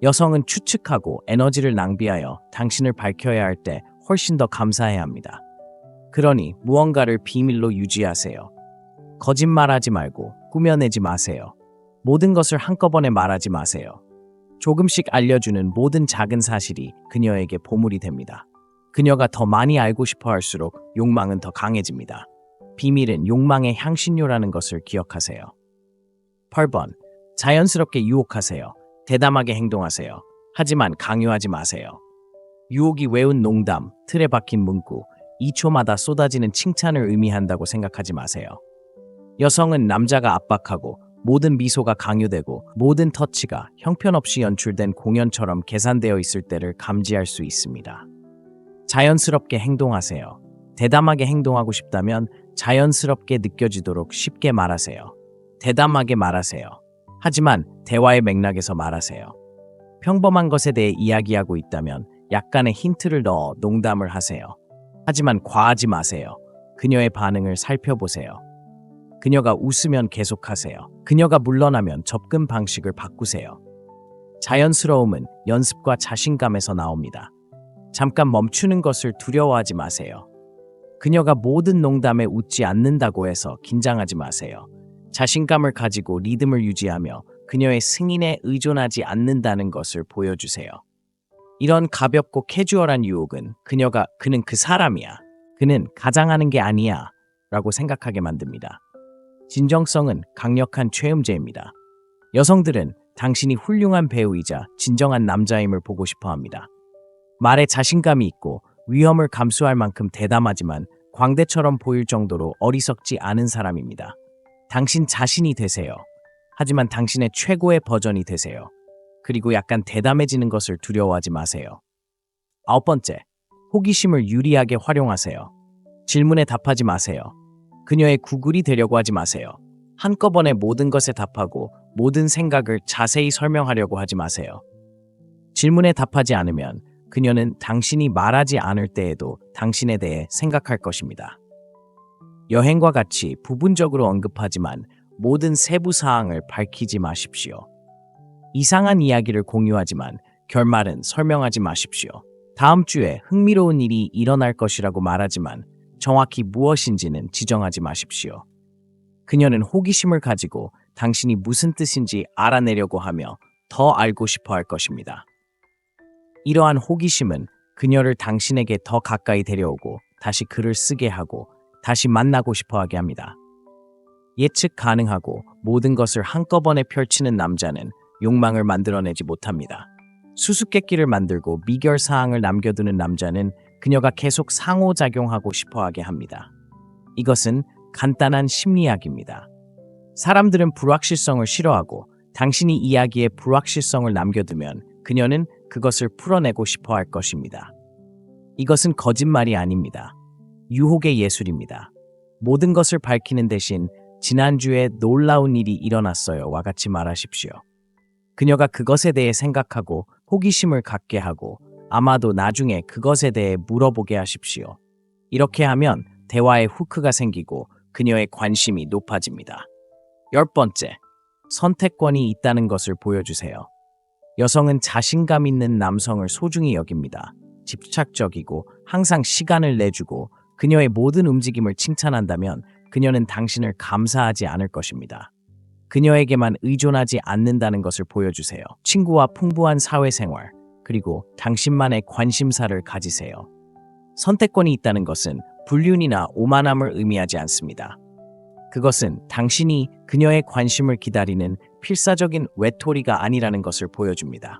여성은 추측하고 에너지를 낭비하여 당신을 밝혀야 할 때 훨씬 더 감사해야 합니다. 그러니 무언가를 비밀로 유지하세요. 거짓말하지 말고 꾸며내지 마세요. 모든 것을 한꺼번에 말하지 마세요. 조금씩 알려주는 모든 작은 사실이 그녀에게 보물이 됩니다. 그녀가 더 많이 알고 싶어 할수록 욕망은 더 강해집니다. 비밀은 욕망의 향신료라는 것을 기억하세요. 8번. 자연스럽게 유혹하세요. 대담하게 행동하세요. 하지만 강요하지 마세요. 유혹이 외운 농담, 틀에 박힌 문구, 2초마다 쏟아지는 칭찬을 의미한다고 생각하지 마세요. 여성은 남자가 압박하고 모든 미소가 강요되고 모든 터치가 형편없이 연출된 공연처럼 계산되어 있을 때를 감지할 수 있습니다. 자연스럽게 행동하세요. 대담하게 행동하고 싶다면 자연스럽게 느껴지도록 쉽게 말하세요. 대담하게 말하세요. 하지만 대화의 맥락에서 말하세요. 평범한 것에 대해 이야기하고 있다면 약간의 힌트를 넣어 농담을 하세요. 하지만 과하지 마세요. 그녀의 반응을 살펴보세요. 그녀가 웃으면 계속하세요. 그녀가 물러나면 접근 방식을 바꾸세요. 자연스러움은 연습과 자신감에서 나옵니다. 잠깐 멈추는 것을 두려워하지 마세요. 그녀가 모든 농담에 웃지 않는다고 해서 긴장하지 마세요. 자신감을 가지고 리듬을 유지하며 그녀의 승인에 의존하지 않는다는 것을 보여주세요. 이런 가볍고 캐주얼한 유혹은 그는 그 사람이야. 그는 가장하는 게 아니야. 라고 생각하게 만듭니다. 진정성은 강력한 최음제입니다. 여성들은 당신이 훌륭한 배우이자 진정한 남자임을 보고 싶어 합니다. 말에 자신감이 있고 위험을 감수할 만큼 대담하지만 광대처럼 보일 정도로 어리석지 않은 사람입니다. 당신 자신이 되세요. 하지만 당신의 최고의 버전이 되세요. 그리고 약간 대담해지는 것을 두려워하지 마세요. 9번째, 호기심을 유리하게 활용하세요. 질문에 답하지 마세요. 그녀의 구글이 되려고 하지 마세요. 한꺼번에 모든 것에 답하고 모든 생각을 자세히 설명하려고 하지 마세요. 질문에 답하지 않으면 그녀는 당신이 말하지 않을 때에도 당신에 대해 생각할 것입니다. 여행과 같이 부분적으로 언급하지만 모든 세부 사항을 밝히지 마십시오. 이상한 이야기를 공유하지만 결말은 설명하지 마십시오. 다음 주에 흥미로운 일이 일어날 것이라고 말하지만 정확히 무엇인지는 지정하지 마십시오. 그녀는 호기심을 가지고 당신이 무슨 뜻인지 알아내려고 하며 더 알고 싶어 할 것입니다. 이러한 호기심은 그녀를 당신에게 더 가까이 데려오고 다시 글을 쓰게 하고 다시 만나고 싶어 하게 합니다. 예측 가능하고 모든 것을 한꺼번에 펼치는 남자는 욕망을 만들어내지 못합니다. 수수께끼를 만들고 미결 사항을 남겨두는 남자는 그녀가 계속 상호작용하고 싶어하게 합니다. 이것은 간단한 심리학입니다. 사람들은 불확실성을 싫어하고 당신이 이야기에 불확실성을 남겨두면 그녀는 그것을 풀어내고 싶어 할 것입니다. 이것은 거짓말이 아닙니다. 유혹의 예술입니다. 모든 것을 밝히는 대신 지난주에 놀라운 일이 일어났어요와 같이 말하십시오. 그녀가 그것에 대해 생각하고 호기심을 갖게 하고 아마도 나중에 그것에 대해 물어보게 하십시오. 이렇게 하면 대화에 후크가 생기고 그녀의 관심이 높아집니다. 10번째, 선택권이 있다는 것을 보여주세요. 여성은 자신감 있는 남성을 소중히 여깁니다. 집착적이고 항상 시간을 내주고 그녀의 모든 움직임을 칭찬한다면 그녀는 당신을 감사하지 않을 것입니다. 그녀에게만 의존하지 않는다는 것을 보여주세요. 친구와 풍부한 사회생활, 그리고 당신만의 관심사를 가지세요. 선택권이 있다는 것은 불륜이나 오만함을 의미하지 않습니다. 그것은 당신이 그녀의 관심을 기다리는 필사적인 외톨이가 아니라는 것을 보여줍니다.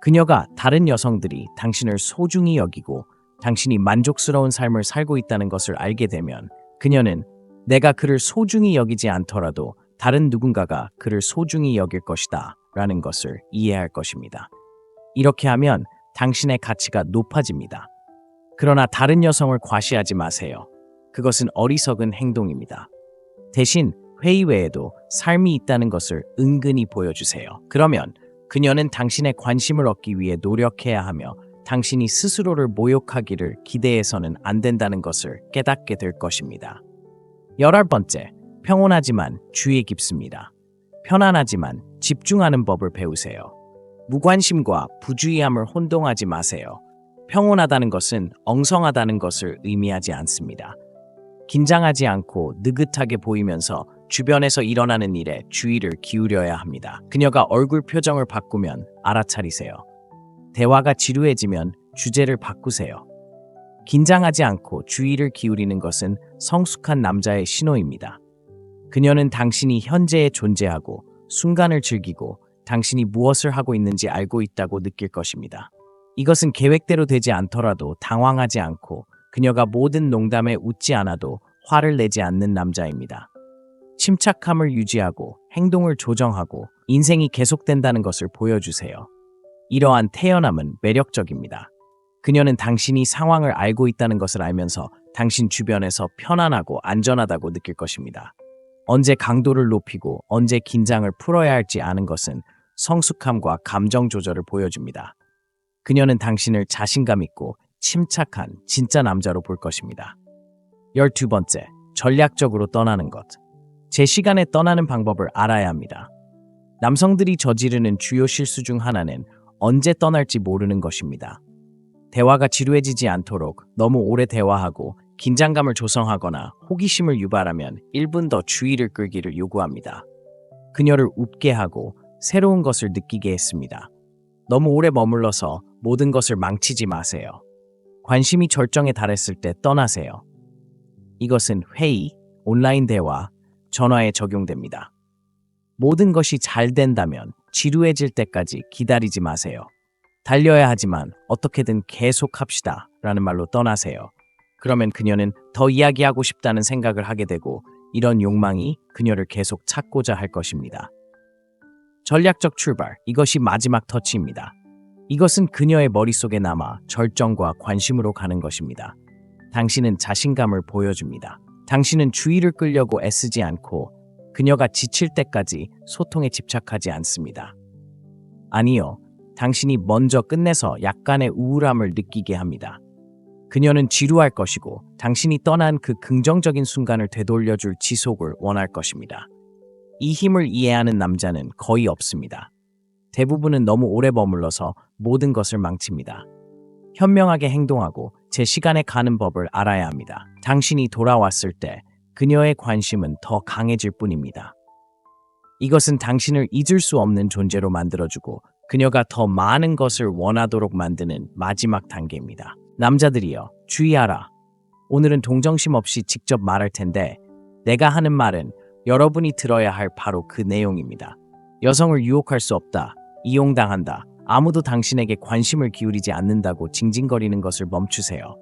그녀가 다른 여성들이 당신을 소중히 여기고 당신이 만족스러운 삶을 살고 있다는 것을 알게 되면 그녀는 내가 그를 소중히 여기지 않더라도 다른 누군가가 그를 소중히 여길 것이다 라는 것을 이해할 것입니다. 이렇게 하면 당신의 가치가 높아집니다. 그러나 다른 여성을 과시하지 마세요. 그것은 어리석은 행동입니다. 대신 회의 외에도 삶이 있다는 것을 은근히 보여주세요. 그러면 그녀는 당신의 관심을 얻기 위해 노력해야 하며 당신이 스스로를 모욕하기를 기대해서는 안 된다는 것을 깨닫게 될 것입니다. 11번째, 평온하지만 주의 깊습니다. 편안하지만 집중하는 법을 배우세요. 무관심과 부주의함을 혼동하지 마세요. 평온하다는 것은 엉성하다는 것을 의미하지 않습니다. 긴장하지 않고 느긋하게 보이면서 주변에서 일어나는 일에 주의를 기울여야 합니다. 그녀가 얼굴 표정을 바꾸면 알아차리세요. 대화가 지루해지면 주제를 바꾸세요. 긴장하지 않고 주의를 기울이는 것은 성숙한 남자의 신호입니다. 그녀는 당신이 현재에 존재하고 순간을 즐기고 당신이 무엇을 하고 있는지 알고 있다고 느낄 것입니다. 이것은 계획대로 되지 않더라도 당황하지 않고 그녀가 모든 농담에 웃지 않아도 화를 내지 않는 남자입니다. 침착함을 유지하고 행동을 조정하고 인생이 계속된다는 것을 보여주세요. 이러한 태연함은 매력적입니다. 그녀는 당신이 상황을 알고 있다는 것을 알면서 당신 주변에서 편안하고 안전하다고 느낄 것입니다. 언제 강도를 높이고 언제 긴장을 풀어야 할지 아는 것은 성숙함과 감정 조절을 보여줍니다. 그녀는 당신을 자신감 있고 침착한 진짜 남자로 볼 것입니다. 12번째, 전략적으로 떠나는 것. 제 시간에 떠나는 방법을 알아야 합니다. 남성들이 저지르는 주요 실수 중 하나는 언제 떠날지 모르는 것입니다. 대화가 지루해지지 않도록 너무 오래 대화하고 긴장감을 조성하거나 호기심을 유발하면 1분 더 주의를 끌기를 요구합니다. 그녀를 웃게 하고 새로운 것을 느끼게 했습니다. 너무 오래 머물러서 모든 것을 망치지 마세요. 관심이 절정에 달했을 때 떠나세요. 이것은 회의, 온라인 대화, 전화에 적용됩니다. 모든 것이 잘 된다면 지루해질 때까지 기다리지 마세요. 달려야 하지만 어떻게든 계속 합시다 라는 말로 떠나세요. 그러면 그녀는 더 이야기하고 싶다는 생각을 하게 되고 이런 욕망이 그녀를 계속 찾고자 할 것입니다. 전략적 출발, 이것이 마지막 터치입니다. 이것은 그녀의 머릿속에 남아 절정과 관심으로 가는 것입니다. 당신은 자신감을 보여줍니다. 당신은 주의를 끌려고 애쓰지 않고 그녀가 지칠 때까지 소통에 집착하지 않습니다. 아니요, 당신이 먼저 끝내서 약간의 우울함을 느끼게 합니다. 그녀는 지루할 것이고 당신이 떠난 그 긍정적인 순간을 되돌려줄 지속을 원할 것입니다. 이 힘을 이해하는 남자는 거의 없습니다. 대부분은 너무 오래 머물러서 모든 것을 망칩니다. 현명하게 행동하고 제 시간에 가는 법을 알아야 합니다. 당신이 돌아왔을 때 그녀의 관심은 더 강해질 뿐입니다. 이것은 당신을 잊을 수 없는 존재로 만들어주고 그녀가 더 많은 것을 원하도록 만드는 마지막 단계입니다. 남자들이여, 주의하라. 오늘은 동정심 없이 직접 말할 텐데 내가 하는 말은 여러분이 들어야 할 바로 그 내용입니다. 여성을 유혹할 수 없다. 이용당한다. 아무도 당신에게 관심을 기울이지 않는다고 징징거리는 것을 멈추세요.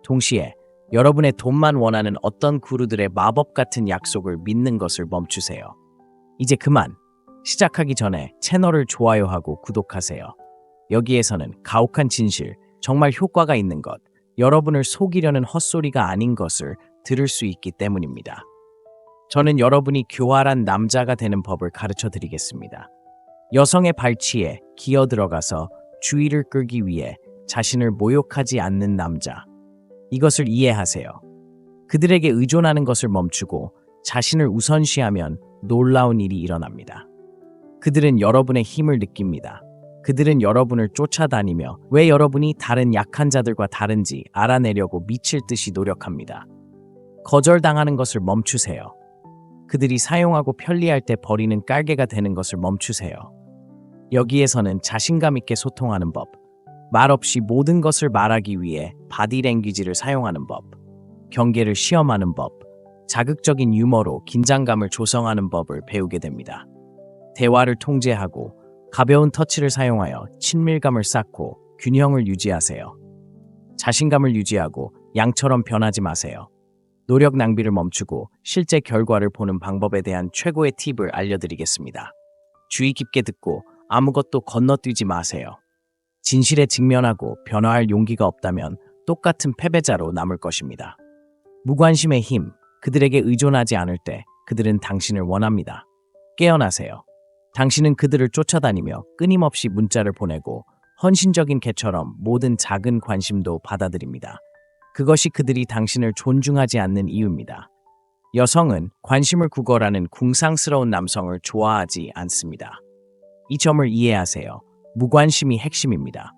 동시에 여러분의 돈만 원하는 어떤 구루들의 마법 같은 약속을 믿는 것을 멈추세요. 이제 그만. 시작하기 전에 채널을 좋아요하고 구독하세요. 여기에서는 가혹한 진실, 정말 효과가 있는 것, 여러분을 속이려는 헛소리가 아닌 것을 들을 수 있기 때문입니다. 저는 여러분이 교활한 남자가 되는 법을 가르쳐 드리겠습니다. 여성의 발치에 기어 들어가서 주의를 끌기 위해 자신을 모욕하지 않는 남자. 이것을 이해하세요. 그들에게 의존하는 것을 멈추고 자신을 우선시하면 놀라운 일이 일어납니다. 그들은 여러분의 힘을 느낍니다. 그들은 여러분을 쫓아다니며 왜 여러분이 다른 약한 자들과 다른지 알아내려고 미칠 듯이 노력합니다. 거절당하는 것을 멈추세요. 그들이 사용하고 편리할 때 버리는 깔개가 되는 것을 멈추세요. 여기에서는 자신감 있게 소통하는 법, 말없이 모든 것을 말하기 위해 바디랭귀지를 사용하는 법, 경계를 시험하는 법, 자극적인 유머로 긴장감을 조성하는 법을 배우게 됩니다. 대화를 통제하고 가벼운 터치를 사용하여 친밀감을 쌓고 균형을 유지하세요. 자신감을 유지하고 양처럼 변하지 마세요. 노력 낭비를 멈추고 실제 결과를 보는 방법에 대한 최고의 팁을 알려드리겠습니다. 주의 깊게 듣고 아무것도 건너뛰지 마세요. 진실에 직면하고 변화할 용기가 없다면 똑같은 패배자로 남을 것입니다. 무관심의 힘, 그들에게 의존하지 않을 때 그들은 당신을 원합니다. 깨어나세요. 당신은 그들을 쫓아다니며 끊임없이 문자를 보내고 헌신적인 개처럼 모든 작은 관심도 받아들입니다. 그것이 그들이 당신을 존중하지 않는 이유입니다. 여성은 관심을 구걸하는 궁상스러운 남성을 좋아하지 않습니다. 이 점을 이해하세요. 무관심이 핵심입니다.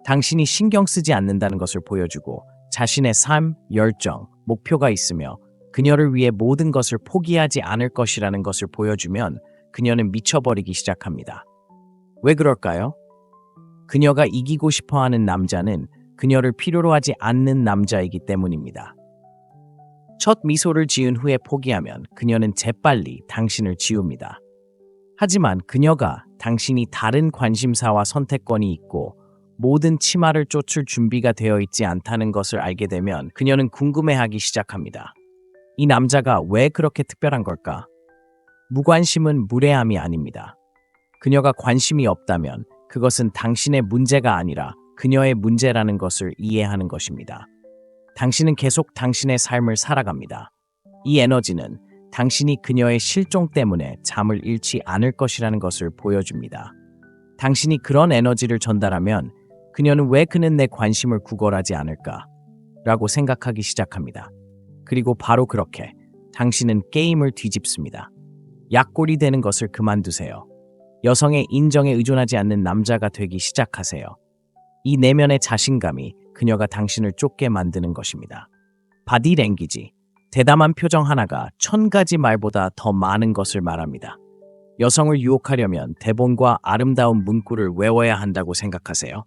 당신이 신경 쓰지 않는다는 것을 보여주고 자신의 삶, 열정, 목표가 있으며 그녀를 위해 모든 것을 포기하지 않을 것이라는 것을 보여주면 그녀는 미쳐버리기 시작합니다. 왜 그럴까요? 그녀가 이기고 싶어하는 남자는 그녀를 필요로 하지 않는 남자이기 때문입니다. 첫 미소를 지은 후에 포기하면 그녀는 재빨리 당신을 지웁니다. 하지만 그녀가 당신이 다른 관심사와 선택권이 있고 모든 치마를 쫓을 준비가 되어 있지 않다는 것을 알게 되면 그녀는 궁금해하기 시작합니다. 이 남자가 왜 그렇게 특별한 걸까? 무관심은 무례함이 아닙니다. 그녀가 관심이 없다면 그것은 당신의 문제가 아니라 그녀의 문제라는 것을 이해하는 것입니다. 당신은 계속 당신의 삶을 살아갑니다. 이 에너지는 당신이 그녀의 실종 때문에 잠을 잃지 않을 것이라는 것을 보여줍니다. 당신이 그런 에너지를 전달하면 그녀는 왜 그는 내 관심을 구걸하지 않을까? 라고 생각하기 시작합니다. 그리고 바로 그렇게 당신은 게임을 뒤집습니다. 약골이 되는 것을 그만두세요. 여성의 인정에 의존하지 않는 남자가 되기 시작하세요. 이 내면의 자신감이 그녀가 당신을 쫓게 만드는 것입니다. 바디랭귀지, 대담한 표정 하나가 1000가지 말보다 더 많은 것을 말합니다. 여성을 유혹하려면 대본과 아름다운 문구를 외워야 한다고 생각하세요?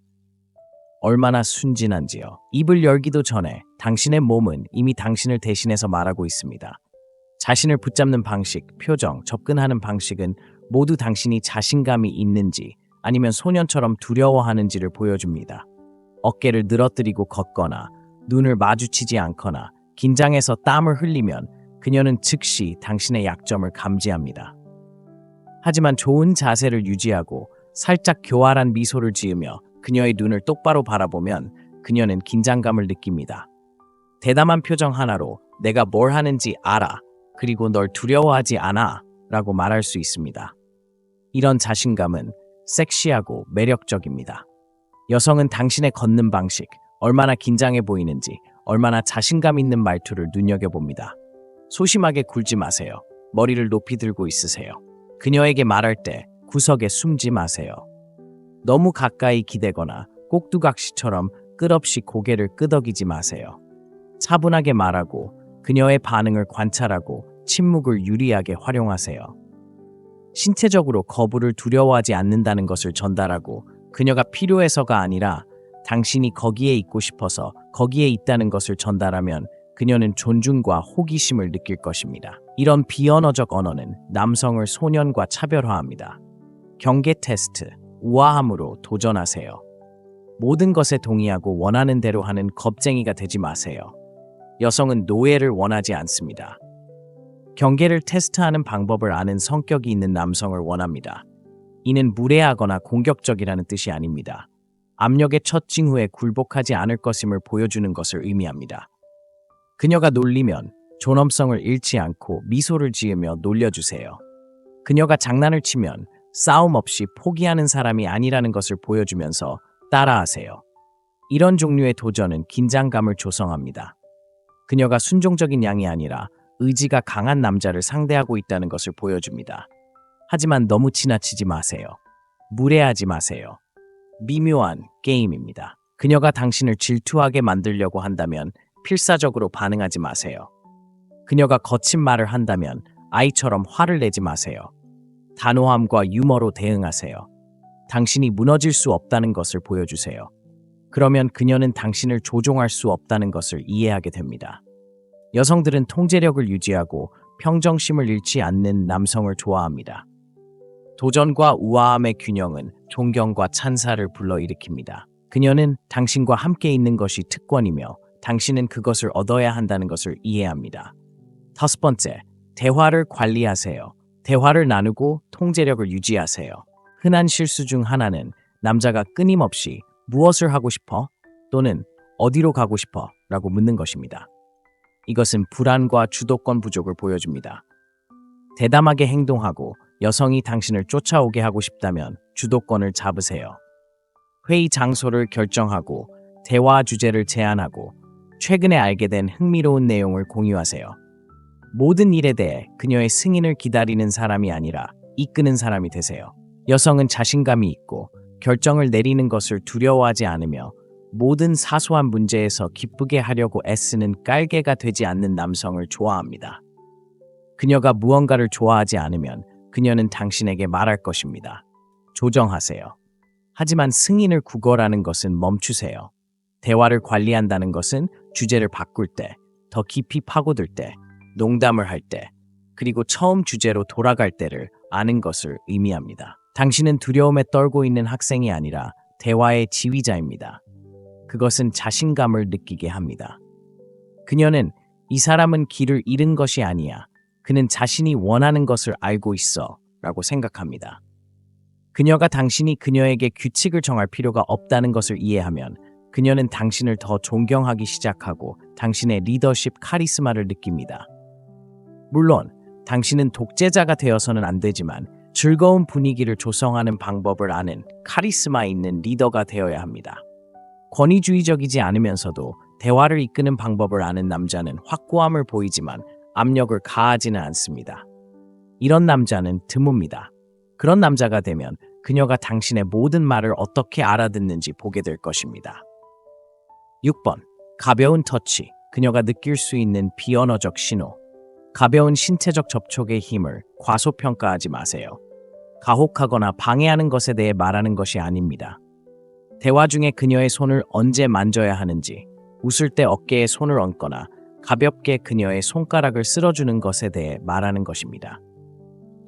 얼마나 순진한지요. 입을 열기도 전에 당신의 몸은 이미 당신을 대신해서 말하고 있습니다. 자신을 붙잡는 방식, 표정, 접근하는 방식은 모두 당신이 자신감이 있는지 아니면 소년처럼 두려워하는지를 보여줍니다. 어깨를 늘어뜨리고 걷거나 눈을 마주치지 않거나 긴장해서 땀을 흘리면 그녀는 즉시 당신의 약점을 감지합니다. 하지만 좋은 자세를 유지하고 살짝 교활한 미소를 지으며 그녀의 눈을 똑바로 바라보면 그녀는 긴장감을 느낍니다. 대담한 표정 하나로 내가 뭘 하는지 알아, 그리고 널 두려워하지 않아 라고 말할 수 있습니다. 이런 자신감은 섹시하고 매력적입니다. 여성은 당신의 걷는 방식, 얼마나 긴장해 보이는지, 얼마나 자신감 있는 말투를 눈여겨봅니다. 소심하게 굴지 마세요. 머리를 높이 들고 있으세요. 그녀에게 말할 때 구석에 숨지 마세요. 너무 가까이 기대거나 꼭두각시처럼 끝없이 고개를 끄덕이지 마세요. 차분하게 말하고 그녀의 반응을 관찰하고 침묵을 유리하게 활용하세요. 신체적으로 거부를 두려워하지 않는다는 것을 전달하고 그녀가 필요해서가 아니라 당신이 거기에 있고 싶어서 거기에 있다는 것을 전달하면 그녀는 존중과 호기심을 느낄 것입니다. 이런 비언어적 언어는 남성을 소년과 차별화합니다. 경계 테스트, 우아함으로 도전하세요. 모든 것에 동의하고 원하는 대로 하는 겁쟁이가 되지 마세요. 여성은 노예를 원하지 않습니다. 경계를 테스트하는 방법을 아는 성격이 있는 남성을 원합니다. 이는 무례하거나 공격적이라는 뜻이 아닙니다. 압력의 첫 징후에 굴복하지 않을 것임을 보여주는 것을 의미합니다. 그녀가 놀리면 존엄성을 잃지 않고 미소를 지으며 놀려주세요. 그녀가 장난을 치면 싸움 없이 포기하는 사람이 아니라는 것을 보여주면서 따라하세요. 이런 종류의 도전은 긴장감을 조성합니다. 그녀가 순종적인 양이 아니라 의지가 강한 남자를 상대하고 있다는 것을 보여줍니다. 하지만 너무 지나치지 마세요. 무례하지 마세요. 미묘한 게임입니다. 그녀가 당신을 질투하게 만들려고 한다면 필사적으로 반응하지 마세요. 그녀가 거친 말을 한다면 아이처럼 화를 내지 마세요. 단호함과 유머로 대응하세요. 당신이 무너질 수 없다는 것을 보여주세요. 그러면 그녀는 당신을 조종할 수 없다는 것을 이해하게 됩니다. 여성들은 통제력을 유지하고 평정심을 잃지 않는 남성을 좋아합니다. 도전과 우아함의 균형은 존경과 찬사를 불러일으킵니다. 그녀는 당신과 함께 있는 것이 특권이며 당신은 그것을 얻어야 한다는 것을 이해합니다. 5번째, 대화를 관리하세요. 대화를 나누고 통제력을 유지하세요. 흔한 실수 중 하나는 남자가 끊임없이 무엇을 하고 싶어? 또는 어디로 가고 싶어? 라고 묻는 것입니다. 이것은 불안과 주도권 부족을 보여줍니다. 대담하게 행동하고 여성이 당신을 쫓아오게 하고 싶다면 주도권을 잡으세요. 회의 장소를 결정하고 대화 주제를 제안하고 최근에 알게 된 흥미로운 내용을 공유하세요. 모든 일에 대해 그녀의 승인을 기다리는 사람이 아니라 이끄는 사람이 되세요. 여성은 자신감이 있고 결정을 내리는 것을 두려워하지 않으며 모든 사소한 문제에서 기쁘게 하려고 애쓰는 깔개가 되지 않는 남성을 좋아합니다. 그녀가 무언가를 좋아하지 않으면 그녀는 당신에게 말할 것입니다. 조정하세요. 하지만 승인을 구걸하는 것은 멈추세요. 대화를 관리한다는 것은 주제를 바꿀 때, 더 깊이 파고들 때, 농담을 할 때, 그리고 처음 주제로 돌아갈 때를 아는 것을 의미합니다. 당신은 두려움에 떨고 있는 학생이 아니라 대화의 지휘자입니다. 그것은 자신감을 느끼게 합니다. 그녀는 이 사람은 길을 잃은 것이 아니야. 그는 자신이 원하는 것을 알고 있어 라고 생각합니다. 그녀가 당신이 그녀에게 규칙을 정할 필요가 없다는 것을 이해하면 그녀는 당신을 더 존경하기 시작하고 당신의 리더십 카리스마를 느낍니다. 물론 당신은 독재자가 되어서는 안 되지만 즐거운 분위기를 조성하는 방법을 아는 카리스마 있는 리더가 되어야 합니다. 권위주의적이지 않으면서도 대화를 이끄는 방법을 아는 남자는 확고함을 보이지만 압력을 가하지는 않습니다. 이런 남자는 드뭅니다. 그런 남자가 되면 그녀가 당신의 모든 말을 어떻게 알아듣는지 보게 될 것입니다. 6번. 가벼운 터치. 그녀가 느낄 수 있는 비언어적 신호. 가벼운 신체적 접촉의 힘을 과소평가하지 마세요. 가혹하거나 방해하는 것에 대해 말하는 것이 아닙니다. 대화 중에 그녀의 손을 언제 만져야 하는지, 웃을 때 어깨에 손을 얹거나 가볍게 그녀의 손가락을 쓸어주는 것에 대해 말하는 것입니다.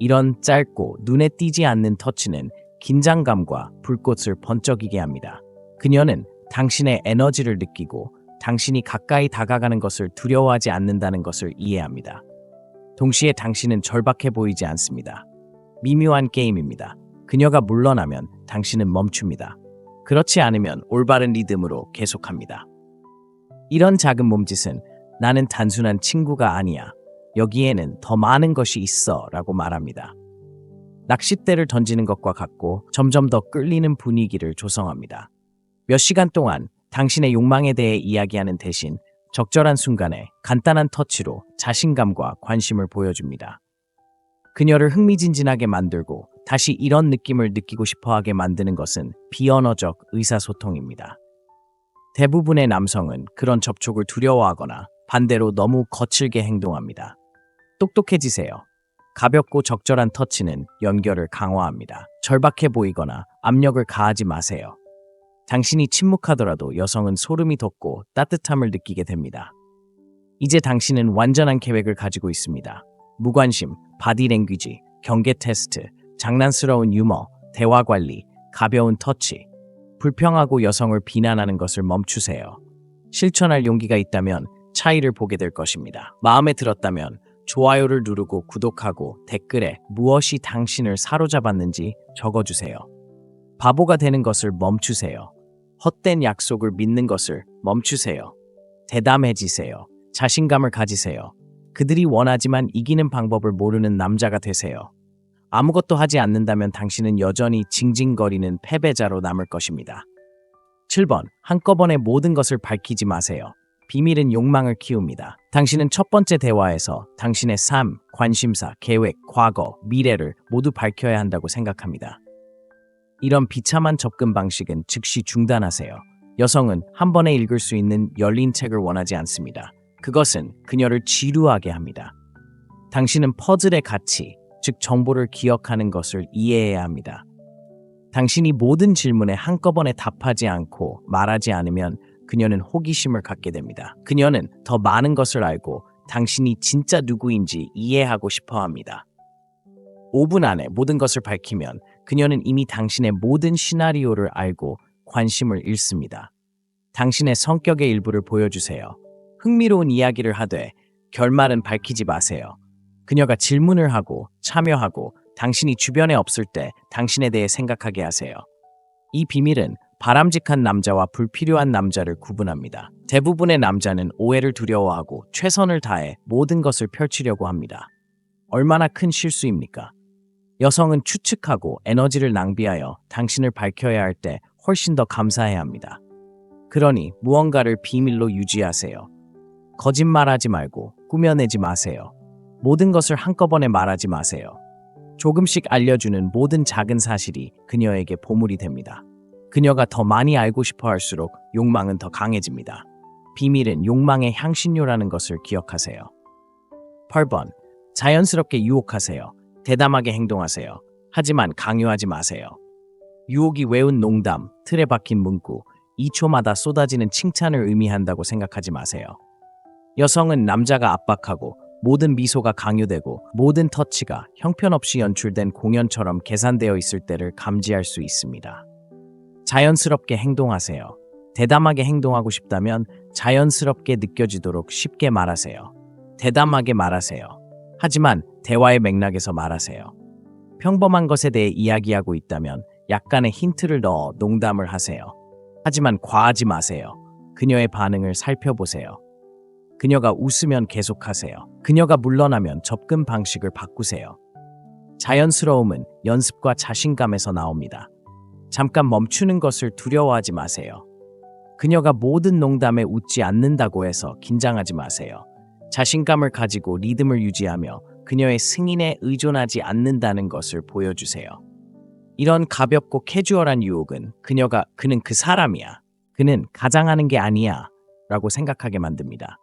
이런 짧고 눈에 띄지 않는 터치는 긴장감과 불꽃을 번쩍이게 합니다. 그녀는 당신의 에너지를 느끼고 당신이 가까이 다가가는 것을 두려워하지 않는다는 것을 이해합니다. 동시에 당신은 절박해 보이지 않습니다. 미묘한 게임입니다. 그녀가 물러나면 당신은 멈춥니다. 그렇지 않으면 올바른 리듬으로 계속합니다. 이런 작은 몸짓은 나는 단순한 친구가 아니야. 여기에는 더 많은 것이 있어 라고 말합니다. 낚싯대를 던지는 것과 같고 점점 더 끌리는 분위기를 조성합니다. 몇 시간 동안 당신의 욕망에 대해 이야기하는 대신 적절한 순간에 간단한 터치로 자신감과 관심을 보여줍니다. 그녀를 흥미진진하게 만들고 다시 이런 느낌을 느끼고 싶어하게 만드는 것은 비언어적 의사소통입니다. 대부분의 남성은 그런 접촉을 두려워하거나 반대로 너무 거칠게 행동합니다. 똑똑해지세요. 가볍고 적절한 터치는 연결을 강화합니다. 절박해 보이거나 압력을 가하지 마세요. 당신이 침묵하더라도 여성은 소름이 돋고 따뜻함을 느끼게 됩니다. 이제 당신은 완전한 계획을 가지고 있습니다. 무관심, 바디랭귀지, 경계 테스트, 장난스러운 유머, 대화 관리, 가벼운 터치. 불평하고 여성을 비난하는 것을 멈추세요. 실천할 용기가 있다면 차이를 보게 될 것입니다. 마음에 들었다면 좋아요를 누르고 구독하고 댓글에 무엇이 당신을 사로잡았는지 적어주세요. 바보가 되는 것을 멈추세요. 헛된 약속을 믿는 것을 멈추세요. 대담해지세요. 자신감을 가지세요. 그들이 원하지만 이기는 방법을 모르는 남자가 되세요. 아무것도 하지 않는다면 당신은 여전히 징징거리는 패배자로 남을 것입니다. 7번. 한꺼번에 모든 것을 밝히지 마세요. 비밀은 욕망을 키웁니다. 당신은 첫 번째 대화에서 당신의 삶, 관심사, 계획, 과거, 미래를 모두 밝혀야 한다고 생각합니다. 이런 비참한 접근 방식은 즉시 중단하세요. 여성은 한 번에 읽을 수 있는 열린 책을 원하지 않습니다. 그것은 그녀를 지루하게 합니다. 당신은 퍼즐의 가치, 즉 정보를 기억하는 것을 이해해야 합니다. 당신이 모든 질문에 한꺼번에 답하지 않고 말하지 않으면 그녀는 호기심을 갖게 됩니다. 그녀는 더 많은 것을 알고 당신이 진짜 누구인지 이해하고 싶어 합니다. 5분 안에 모든 것을 밝히면 그녀는 이미 당신의 모든 시나리오를 알고 관심을 잃습니다. 당신의 성격의 일부를 보여주세요. 흥미로운 이야기를 하되 결말은 밝히지 마세요. 그녀가 질문을 하고 참여하고 당신이 주변에 없을 때 당신에 대해 생각하게 하세요. 이 비밀은 바람직한 남자와 불필요한 남자를 구분합니다. 대부분의 남자는 오해를 두려워하고 최선을 다해 모든 것을 펼치려고 합니다. 얼마나 큰 실수입니까? 여성은 추측하고 에너지를 낭비하여 당신을 밝혀야 할 때 훨씬 더 감사해야 합니다. 그러니 무언가를 비밀로 유지하세요. 거짓말하지 말고 꾸며내지 마세요. 모든 것을 한꺼번에 말하지 마세요. 조금씩 알려주는 모든 작은 사실이 그녀에게 보물이 됩니다. 그녀가 더 많이 알고 싶어 할수록 욕망은 더 강해집니다. 비밀은 욕망의 향신료라는 것을 기억하세요. 8번. 자연스럽게 유혹하세요. 대담하게 행동하세요. 하지만 강요하지 마세요. 유혹이 외운 농담, 틀에 박힌 문구, 2초마다 쏟아지는 칭찬을 의미한다고 생각하지 마세요. 여성은 남자가 압박하고 모든 미소가 강요되고 모든 터치가 형편없이 연출된 공연처럼 계산되어 있을 때를 감지할 수 있습니다. 자연스럽게 행동하세요. 대담하게 행동하고 싶다면 자연스럽게 느껴지도록 쉽게 말하세요. 대담하게 말하세요. 하지만 대화의 맥락에서 말하세요. 평범한 것에 대해 이야기하고 있다면 약간의 힌트를 넣어 농담을 하세요. 하지만 과하지 마세요. 그녀의 반응을 살펴보세요. 그녀가 웃으면 계속하세요. 그녀가 물러나면 접근 방식을 바꾸세요. 자연스러움은 연습과 자신감에서 나옵니다. 잠깐 멈추는 것을 두려워하지 마세요. 그녀가 모든 농담에 웃지 않는다고 해서 긴장하지 마세요. 자신감을 가지고 리듬을 유지하며 그녀의 승인에 의존하지 않는다는 것을 보여주세요. 이런 가볍고 캐주얼한 유혹은 그는 그 사람이야. 그는 가장하는 게 아니야. 라고 생각하게 만듭니다.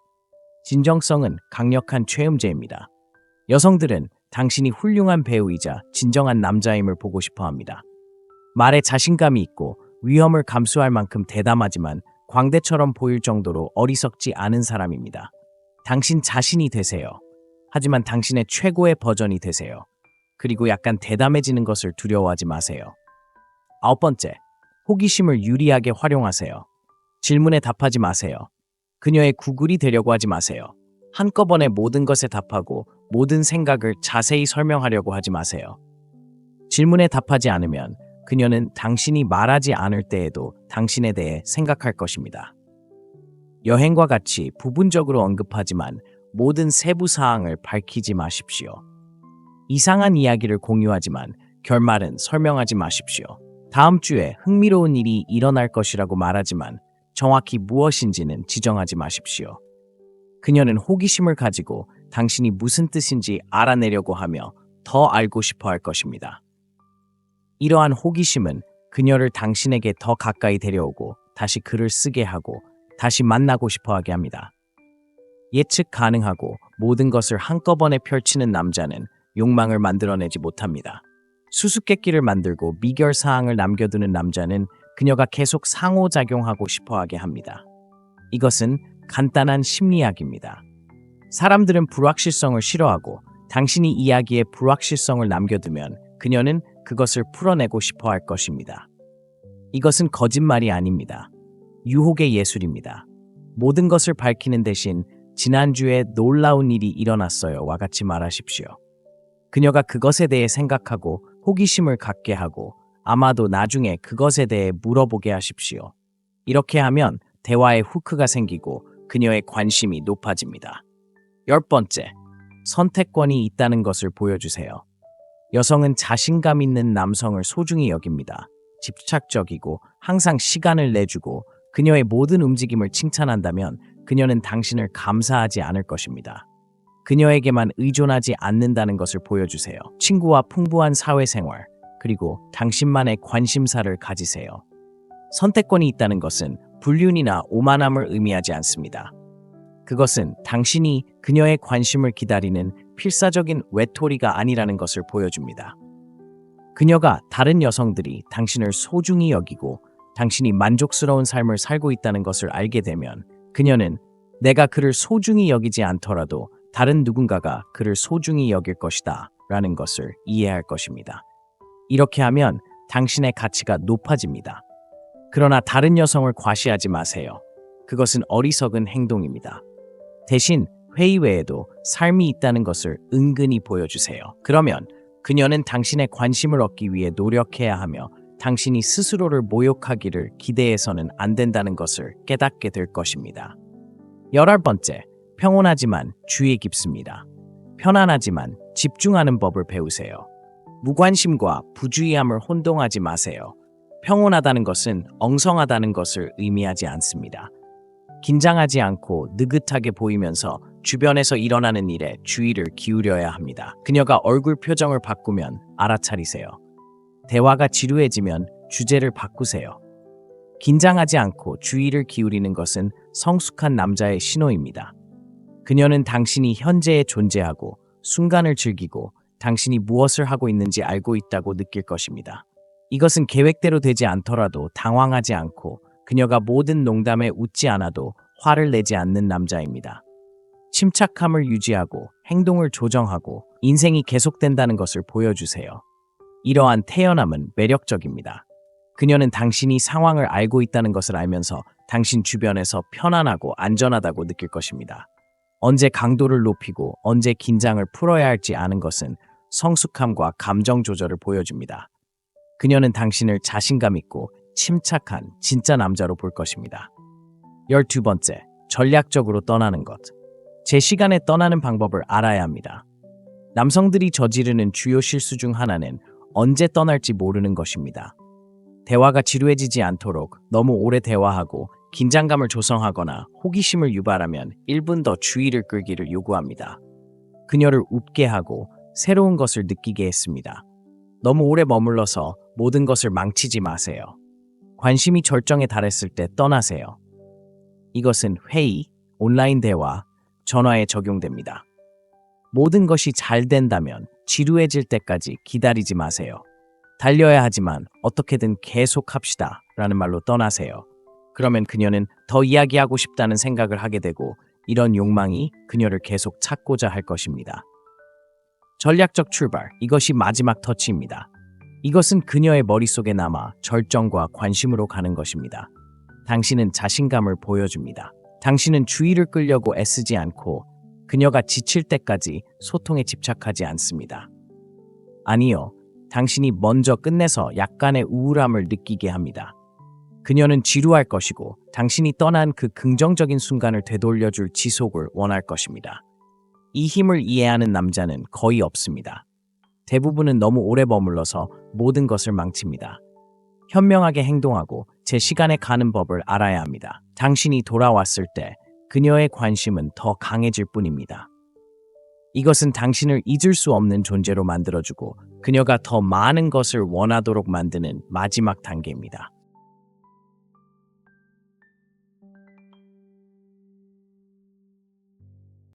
진정성은 강력한 최음제입니다. 여성들은 당신이 훌륭한 배우이자 진정한 남자임을 보고 싶어 합니다. 말에 자신감이 있고 위험을 감수할 만큼 대담하지만 광대처럼 보일 정도로 어리석지 않은 사람입니다. 당신 자신이 되세요. 하지만 당신의 최고의 버전이 되세요. 그리고 약간 대담해지는 것을 두려워하지 마세요. 9번째, 호기심을 유리하게 활용하세요. 질문에 답하지 마세요. 그녀의 구글이 되려고 하지 마세요. 한꺼번에 모든 것에 답하고 모든 생각을 자세히 설명하려고 하지 마세요. 질문에 답하지 않으면 그녀는 당신이 말하지 않을 때에도 당신에 대해 생각할 것입니다. 여행과 같이 부분적으로 언급하지만 모든 세부 사항을 밝히지 마십시오. 이상한 이야기를 공유하지만 결말은 설명하지 마십시오. 다음 주에 흥미로운 일이 일어날 것이라고 말하지만 정확히 무엇인지는 지정하지 마십시오. 그녀는 호기심을 가지고 당신이 무슨 뜻인지 알아내려고 하며 더 알고 싶어 할 것입니다. 이러한 호기심은 그녀를 당신에게 더 가까이 데려오고 다시 글을 쓰게 하고 다시 만나고 싶어 하게 합니다. 예측 가능하고 모든 것을 한꺼번에 펼치는 남자는 욕망을 만들어내지 못합니다. 수수께끼를 만들고 미결 사항을 남겨두는 남자는 그녀가 계속 상호작용하고 싶어하게 합니다. 이것은 간단한 심리학입니다. 사람들은 불확실성을 싫어하고 당신이 이야기에 불확실성을 남겨두면 그녀는 그것을 풀어내고 싶어 할 것입니다. 이것은 거짓말이 아닙니다. 유혹의 예술입니다. 모든 것을 밝히는 대신 지난주에 놀라운 일이 일어났어요와 같이 말하십시오. 그녀가 그것에 대해 생각하고 호기심을 갖게 하고 아마도 나중에 그것에 대해 물어보게 하십시오. 이렇게 하면 대화에 후크가 생기고 그녀의 관심이 높아집니다. 10번째, 선택권이 있다는 것을 보여주세요. 여성은 자신감 있는 남성을 소중히 여깁니다. 집착적이고 항상 시간을 내주고 그녀의 모든 움직임을 칭찬한다면 그녀는 당신을 감사하지 않을 것입니다. 그녀에게만 의존하지 않는다는 것을 보여주세요. 친구와 풍부한 사회생활, 그리고 당신만의 관심사를 가지세요. 선택권이 있다는 것은 불륜이나 오만함을 의미하지 않습니다. 그것은 당신이 그녀의 관심을 기다리는 필사적인 외톨이가 아니라는 것을 보여줍니다. 그녀가 다른 여성들이 당신을 소중히 여기고 당신이 만족스러운 삶을 살고 있다는 것을 알게 되면 그녀는 내가 그를 소중히 여기지 않더라도 다른 누군가가 그를 소중히 여길 것이다 라는 것을 이해할 것입니다. 이렇게 하면 당신의 가치가 높아집니다. 그러나 다른 여성을 과시하지 마세요. 그것은 어리석은 행동입니다. 대신 회의 외에도 삶이 있다는 것을 은근히 보여주세요. 그러면 그녀는 당신의 관심을 얻기 위해 노력해야 하며 당신이 스스로를 모욕하기를 기대해서는 안 된다는 것을 깨닫게 될 것입니다. 11번째, 평온하지만 주의 깊습니다. 편안하지만 집중하는 법을 배우세요. 무관심과 부주의함을 혼동하지 마세요. 평온하다는 것은 엉성하다는 것을 의미하지 않습니다. 긴장하지 않고 느긋하게 보이면서 주변에서 일어나는 일에 주의를 기울여야 합니다. 그녀가 얼굴 표정을 바꾸면 알아차리세요. 대화가 지루해지면 주제를 바꾸세요. 긴장하지 않고 주의를 기울이는 것은 성숙한 남자의 신호입니다. 그녀는 당신이 현재에 존재하고 순간을 즐기고 당신이 무엇을 하고 있는지 알고 있다고 느낄 것입니다. 이것은 계획대로 되지 않더라도 당황하지 않고 그녀가 모든 농담에 웃지 않아도 화를 내지 않는 남자입니다. 침착함을 유지하고 행동을 조정하고 인생이 계속된다는 것을 보여주세요. 이러한 태연함은 매력적입니다. 그녀는 당신이 상황을 알고 있다는 것을 알면서 당신 주변에서 편안하고 안전하다고 느낄 것입니다. 언제 강도를 높이고 언제 긴장을 풀어야 할지 아는 것은 성숙함과 감정 조절을 보여줍니다. 그녀는 당신을 자신감 있고 침착한 진짜 남자로 볼 것입니다. 12번째, 전략적으로 떠나는 것. 제 시간에 떠나는 방법을 알아야 합니다. 남성들이 저지르는 주요 실수 중 하나는 언제 떠날지 모르는 것입니다. 대화가 지루해지지 않도록 너무 오래 대화하고 긴장감을 조성하거나 호기심을 유발하면 1분 더 주의를 끌기를 요구합니다. 그녀를 웃게 하고 새로운 것을 느끼게 했습니다. 너무 오래 머물러서 모든 것을 망치지 마세요. 관심이 절정에 달했을 때 떠나세요. 이것은 회의, 온라인 대화, 전화에 적용됩니다. 모든 것이 잘 된다면 지루해질 때까지 기다리지 마세요. 달려야 하지만 어떻게든 계속 합시다 라는 말로 떠나세요. 그러면 그녀는 더 이야기하고 싶다는 생각을 하게 되고 이런 욕망이 그녀를 계속 찾고자 할 것입니다. 전략적 출발, 이것이 마지막 터치입니다. 이것은 그녀의 머릿속에 남아 절정과 관심으로 가는 것입니다. 당신은 자신감을 보여줍니다. 당신은 주의를 끌려고 애쓰지 않고 그녀가 지칠 때까지 소통에 집착하지 않습니다. 아니요, 당신이 먼저 끝내서 약간의 우울함을 느끼게 합니다. 그녀는 지루할 것이고 당신이 떠난 그 긍정적인 순간을 되돌려줄 지속을 원할 것입니다. 이 힘을 이해하는 남자는 거의 없습니다. 대부분은 너무 오래 머물러서 모든 것을 망칩니다. 현명하게 행동하고 제 시간에 가는 법을 알아야 합니다. 당신이 돌아왔을 때 그녀의 관심은 더 강해질 뿐입니다. 이것은 당신을 잊을 수 없는 존재로 만들어주고 그녀가 더 많은 것을 원하도록 만드는 마지막 단계입니다.